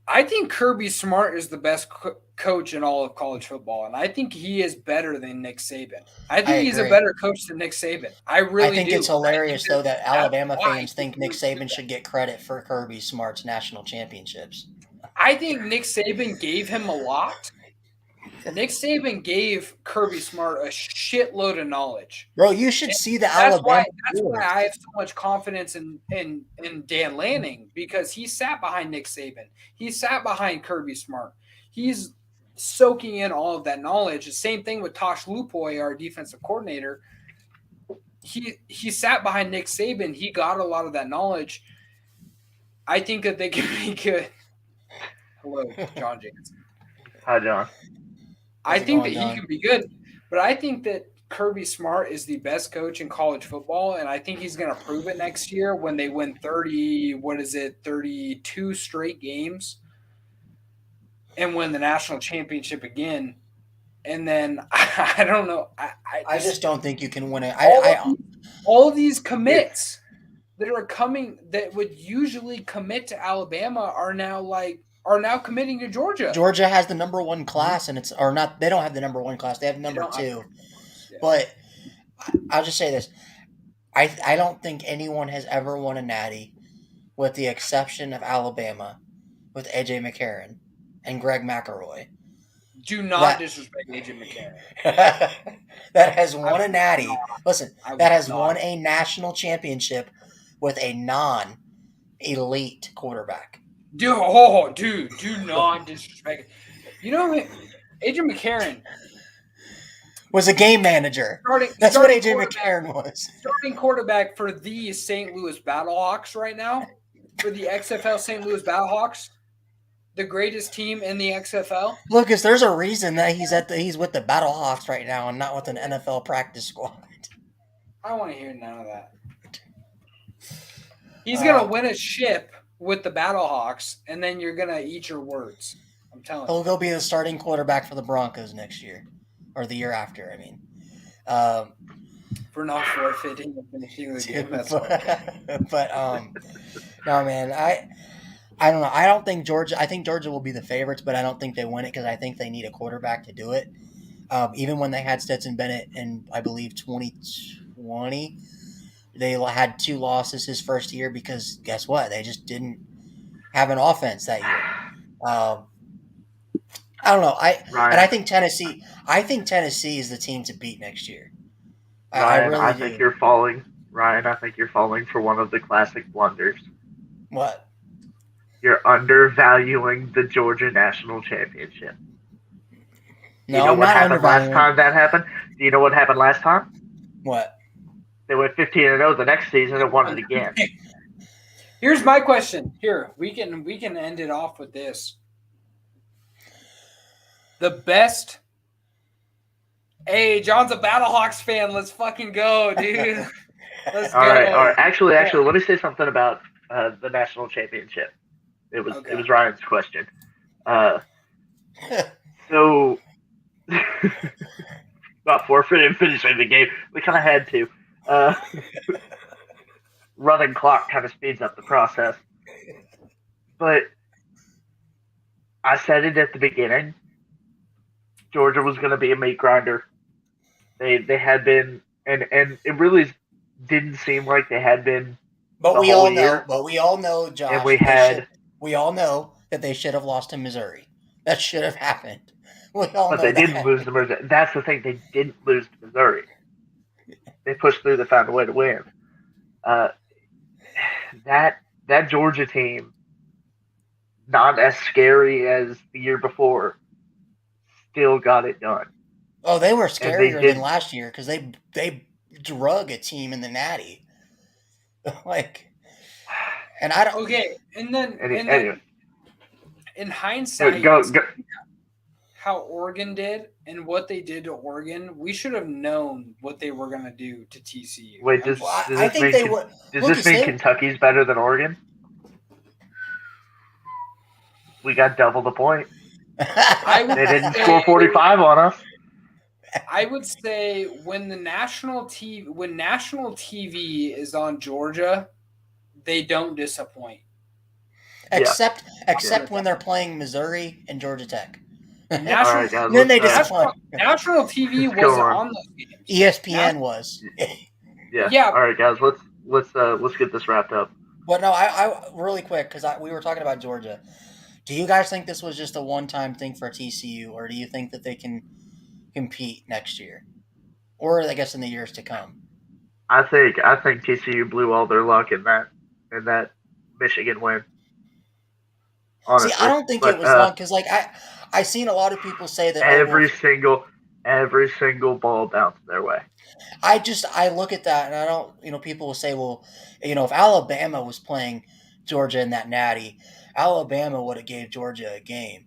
I think Kirby Smart is the best coach in all of college football, and I think he is better than Nick Saban. I think he's a better coach than Nick Saban. I think it's hilarious, though, that Alabama fans think Nick Saban should get credit for Kirby Smart's national championships. I think Nick Saban gave him a lot. Nick Saban gave Kirby Smart a shitload of knowledge. Bro, you should see the Alabama. That's why I have so much confidence in Dan Lanning, because he sat behind Nick Saban. He sat behind Kirby Smart. He's soaking in all of that knowledge. The same thing with Tosh Lupoy, our defensive coordinator. He sat behind Nick Saban. He got a lot of that knowledge. I think that they can be good. Hello, John James. Hi, John. I think that he can be good, but I think that Kirby Smart is the best coach in college football, and I think he's going to prove it next year when they win 32 straight games and win the national championship again. And then I don't know. I just don't think you can win it. All these commits that are coming that would usually commit to Alabama are now committing to Georgia. Georgia has the number 1 class, and they don't have the number 1 class. They have number 2. Yeah. But I'll just say this. I don't think anyone has ever won a Natty, with the exception of Alabama, with A.J. McCarron and Greg McElroy. Do not disrespect A.J. McCarron. That has won a Natty. Listen, that has won a national championship with a non-elite quarterback. Do not disrespect. You know, A.J. McCarron, Was a game manager. That's what AJ McCarron was. Starting quarterback for the St. Louis Battlehawks right now, for the XFL St. Louis Battlehawks, the greatest team in the XFL. Lucas, there's a reason that he's with the Battlehawks right now and not with an NFL practice squad. I don't want to hear none of that. He's gonna win a ship with the Battlehawks, and then you're gonna eat your words. I'm telling you. He'll be the starting quarterback for the Broncos next year, or the year after. I mean, for not forfeiting and finishing the game. That's no, man. I don't know. I don't think Georgia. I think Georgia will be the favorites, but I don't think they win it because I think they need a quarterback to do it. Even when they had Stetson Bennett in, I believe, 2020, they had 2 losses his first year because guess what? They just didn't have an offense that year. I don't know. I think Tennessee. I think Tennessee is the team to beat next year. Ryan, I think you're falling. Ryan, I think you're falling for one of the classic blunders. What? You're undervaluing the Georgia National Championship. No, you know I'm what not happened last time that happened? Do you know what happened last time? What? They went 15-0 the next season and won it again. Here's my question. Here, we can end it off with this. The best. Hey, John's a Battlehawks fan. Let's fucking go, dude. Let's go. All right. Actually, let me say something about the national championship. It was Ryan's question. So, not forfeiting finishing the game. We kind of had to. Running clock kind of speeds up the process. But I said it at the beginning. Georgia was going to be a meat grinder. They had been, and it really didn't seem like they had been. But we all know, Josh. And we all know that they should have lost to Missouri. That should have happened. But they didn't lose to Missouri. That's the thing. They didn't lose to Missouri. They pushed through. They found a way to win. That Georgia team, not as scary as the year before, still got it done. Oh, they were scarier than last year because they drug a team in the Natty. And I don't. Okay, and then anyway. In hindsight, go. How Oregon did and what they did to Oregon, we should have known what they were going to do to TCU. Wait, does this mean Kentucky's better than Oregon? We got double the point. They didn't score 45 on us. I would say when national TV is on Georgia, they don't disappoint. Except when they're playing Missouri and Georgia Tech. Then they disappoint. National TV wasn't on those games. ESPN was. Yeah. All right, guys. Let's get this wrapped up. But no, I really quick because we were talking about Georgia. Do you guys think this was just a one-time thing for TCU, or do you think that they can compete next year, or I guess in the years to come? I think TCU blew all their luck in that Michigan win. Honestly. See, I don't think it was luck because I seen a lot of people say that every single ball bounced their way. I look at that and I don't, people will say, well, if Alabama was playing Georgia in that Natty, Alabama would have gave Georgia a game.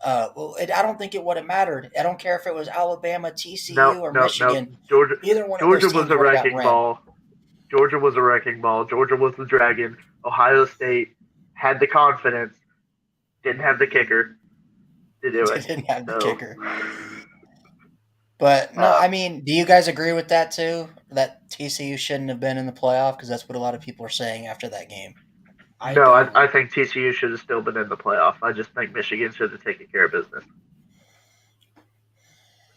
I don't think it would have mattered. I don't care if it was Alabama, TCU, or Michigan. Georgia, either one Georgia was a wrecking ball. Georgia was a wrecking ball. Georgia was the dragon. Ohio State had the confidence, didn't have the kicker to do it. Didn't have the kicker. But no, I mean, do you guys agree with that too? That TCU shouldn't have been in the playoff because that's what a lot of people are saying after that game. I think TCU should have still been in the playoff. I just think Michigan should have taken care of business.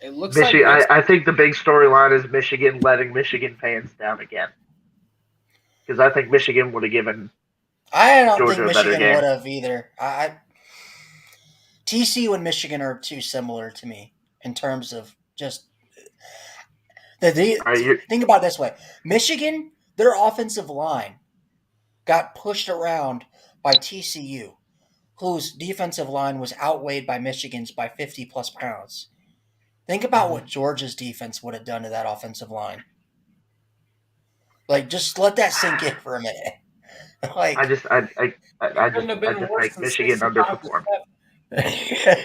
It looks I think the big storyline is Michigan letting Michigan fans down again. Because I think Michigan would have given I don't Georgia think Michigan would have either. TCU and Michigan are too similar to me in terms of just think about it this way. Michigan, their offensive line got pushed around by TCU, whose defensive line was outweighed by Michigan's by 50 plus pounds. Think about what Georgia's defense would have done to that offensive line. Like, just let that sink in for a minute. Like, I just worse think than Michigan 65 to underperformed. 7.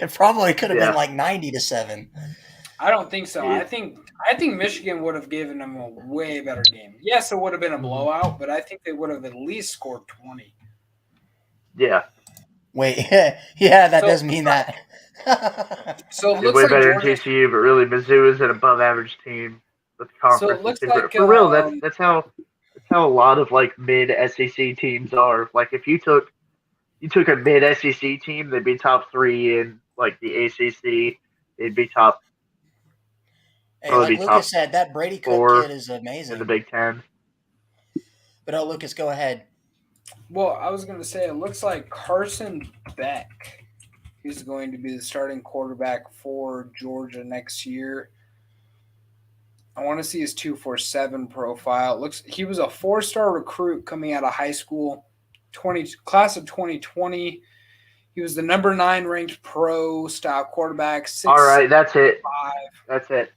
it probably could have Yeah. been like 90-7. I don't think so. Yeah. I think Michigan would have given them a way better game. Yes, it would have been a blowout, but I think they would have at least scored 20. Yeah. Wait, yeah, that So- does mean that. So it It's looks way like better than Georgia. TCU, but really Mizzou is an above average team with conference. So it looks like, for real, that's how a lot of like mid SEC teams are. Like if you took a mid SEC team, they'd be top 3 in like the ACC. They'd be top Hey, probably like be Lucas top said, that Brady Cook 4 kid is in the amazing. Big Ten. But Lucas, go ahead. Well, I was going to say it looks like Carson Beck is going to be the starting quarterback for Georgia next year. I want to see his 247 profile. It looks he was a 4-star recruit coming out of high school, class of 2020. He was the number 9 ranked pro style quarterback. All right, that's it. 5. That's it.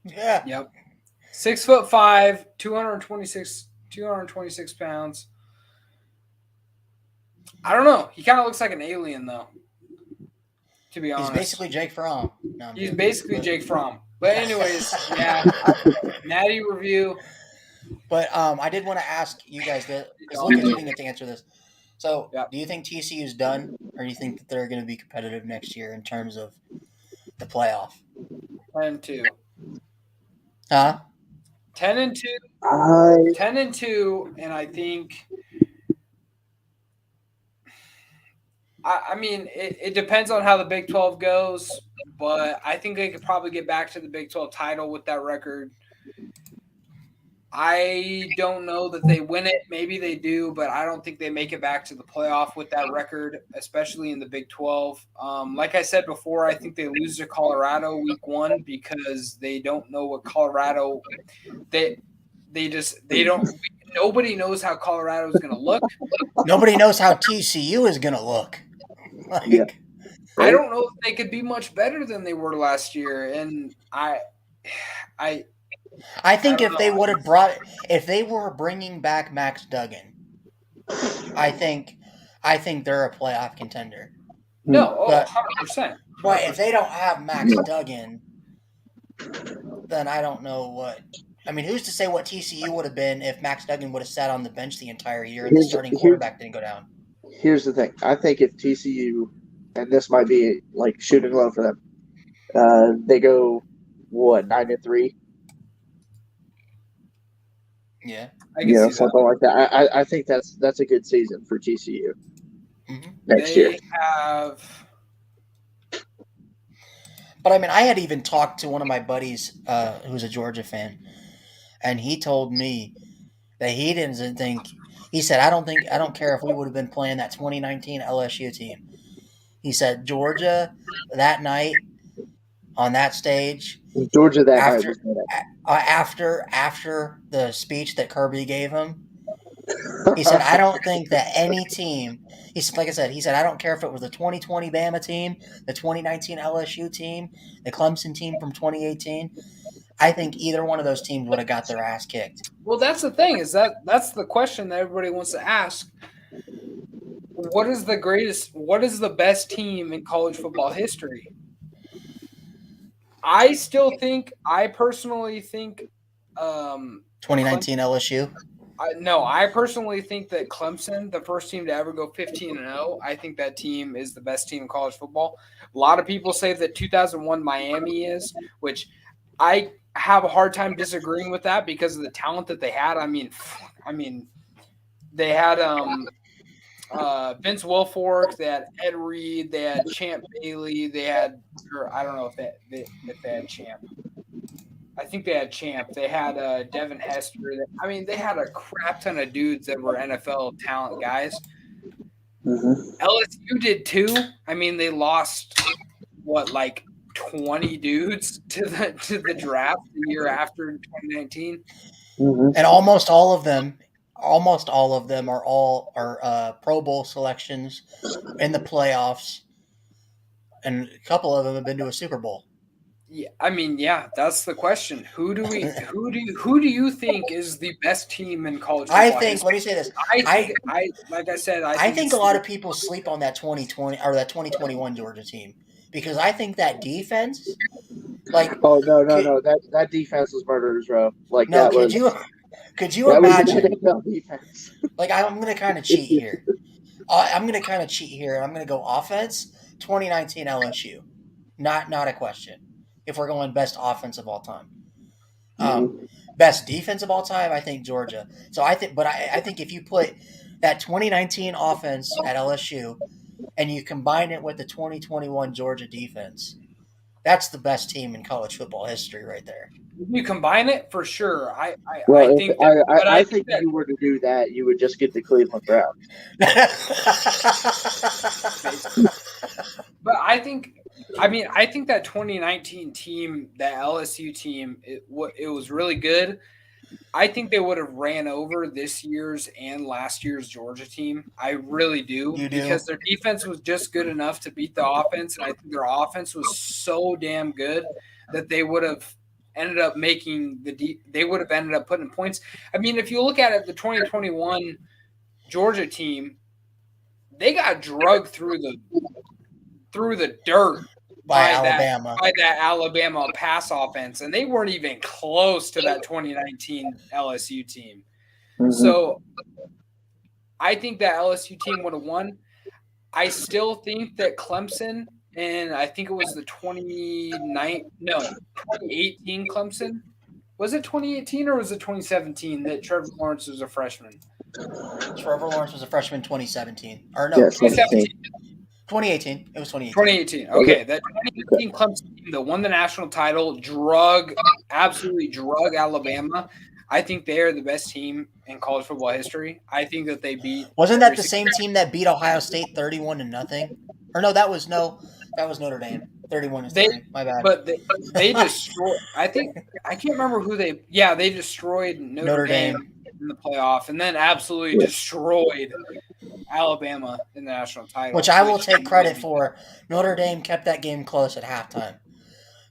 Yeah. Yep. 6'5", 226 pounds. I don't know. He kind of looks like an alien, though. To be honest, He's basically Jake Fromm. No, he's basically Jake Fromm. But anyways, yeah. Natty review. But I did want to ask you guys this because Lucas didn't get to answer this. So, do you think TCU's done, or do you think that they're going to be competitive next year in terms of the playoff? 10-2. Huh? 10-2. 10-2, and I think. I mean, it depends on how the Big 12 goes, but I think they could probably get back to the Big 12 title with that record. I don't know that they win it. Maybe they do, but I don't think they make it back to the playoff with that record, especially in the Big 12. Like I said before, I think they lose to Colorado week 1 because they don't know what Colorado they don't. Nobody knows how Colorado is going to look. Nobody knows how TCU is going to look. Like, I don't know if they could be much better than they were last year, and I think if they were bringing back Max Duggan, I think they're a playoff contender. No, 100%. But if they don't have Max Duggan, then I don't know what. I mean, who's to say what TCU would have been if Max Duggan would have sat on the bench the entire year and the starting quarterback didn't go down? Here's the thing. I think if TCU, and this might be like shooting low for them, they go, 9-3? Yeah. I can see something like that. I think that's a good season for TCU next year. But I mean, I had even talked to one of my buddies who's a Georgia fan, and he told me that he didn't think. He said, I don't care if we would have been playing that 2019 LSU team. He said Georgia that night on that stage. Georgia that after, night. After the speech that Kirby gave him, he said, I don't think that any team. He said, like I said, I don't care if it was the 2020 Bama team, the 2019 LSU team, the Clemson team from 2018. I think either one of those teams would have got their ass kicked. Well, that's the thing is that's the question that everybody wants to ask. What is the best team in college football history? I personally think 2019 LSU. I personally think that Clemson, the first team to ever go 15-0, I think that team is the best team in college football. A lot of people say that 2001 Miami is, which I have a hard time disagreeing with that because of the talent that they had. I mean, they had Vince Wilfork, they had Ed Reed, they had Champ Bailey, I don't know if they had Champ. I think they had Champ. They had Devin Hester. They had a crap ton of dudes that were NFL talent guys. LSU did too. They lost 20 dudes to the draft the year after 2019. And almost all of them are Pro Bowl selections in the playoffs. and a couple of them have been to a Super Bowl. Yeah, I mean, yeah, that's the question. Who do you think is the best team in college football? I think. Let me say this. I think a lot of people sleep on that 2020 or that 2021 Georgia team because I think that defense, like, Oh no! That defense was murderers, bro. Like no, that was. could you That was imagine? an NFL defense. Like, I'm gonna kind of cheat here. I'm gonna go offense. 2019 LSU, not a question. If we're going best offense of all time, best defense of all time, I think Georgia. So I think if you put that 2019 offense at LSU and you combine it with the 2021 Georgia defense, that's the best team in college football history right there. You combine it for sure. I think if you were to do that, you would just get the Cleveland Browns. But I think that 2019 team, that LSU team, it was really good. I think they would have ran over this year's and last year's Georgia team. I really do. You do? Because their defense was just good enough to beat the offense, and I think their offense was so damn good that they would have ended up they would have ended up putting points. I mean, if you look at it, the 2021 Georgia team, they got drugged through the dirt by Alabama. By that Alabama pass offense, and they weren't even close to that 2019 LSU team. Mm-hmm. So I think that LSU team would have won. I still think that Clemson, and I think it was the 2018 Clemson. Was it 2018 or was it 2017 that Trevor Lawrence was a freshman? Trevor Lawrence was a freshman 2017. Or no, 2017. 2018. It was 2018. 2018. Okay, that 2018 Clemson team that won the national title absolutely drug Alabama. I think they are the best team in college football history. I think that they beat. Wasn't that the same team that beat Ohio State 31-0? Or no, that was Notre Dame. 31-3. My bad. But they destroyed. I can't remember who they. Yeah, they destroyed Notre Dame in the playoff, and then absolutely destroyed Alabama in the national title. Which I will take credit for. Notre Dame kept that game close at halftime.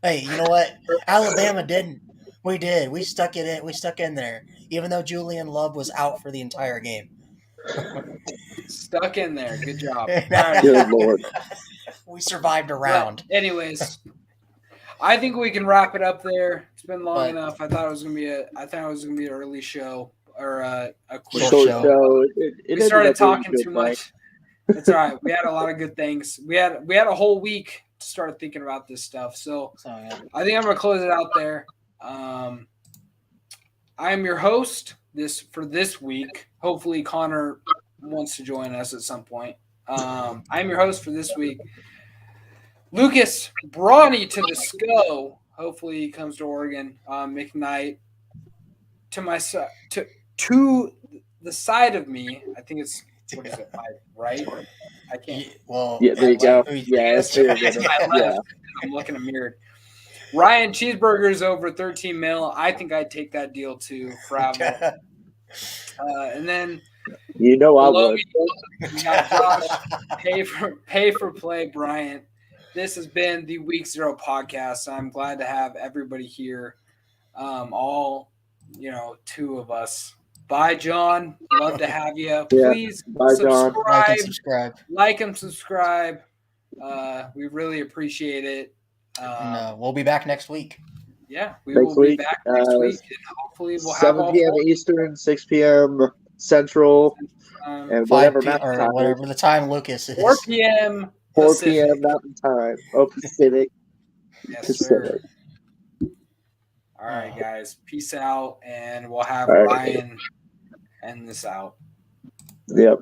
Hey, you know what? Alabama didn't. We did. We stuck it in. We stuck in there, even though Julian Love was out for the entire game. Stuck in there. Good job. Right. Good Lord. We survived a round. But anyways, I think we can wrap it up there. It's been long enough. I thought it was gonna be an early show or a quick show. We started talking too much. It's all right. We had a lot of good things. We had a whole week to start thinking about this stuff. So I think I'm gonna close it out there. I am your host for this week. Hopefully Connor wants to join us at some point. I'm your host for this week. Lucas Brawny to the SCO. Hopefully he comes to Oregon. McKnight to my side, to the side of me. I think it's what is it? My right? I can't. Well, yeah, there you go. Yeah, that's my left. I'm looking at mirrored. Ryan Cheeseburger's over 13 mil. I think I'd take that deal too. Travel. And then I would. We got Josh, pay for play, Bryant. This has been the Week 0 podcast. I'm glad to have everybody here. All, two of us. Bye, John. Love to have you. Please subscribe. Like and subscribe. We really appreciate it. And we'll be back next week. Yeah, we will be back next week. And hopefully we'll have 7 p.m. Eastern, 6 p.m. Central, and whatever the time Lucas is. 4 p.m. 4 p.m. Mountain Time. Oh, Pacific. Yes, Pacific. Sir. All right, guys. Peace out, and we'll have Ryan end this out. Yep.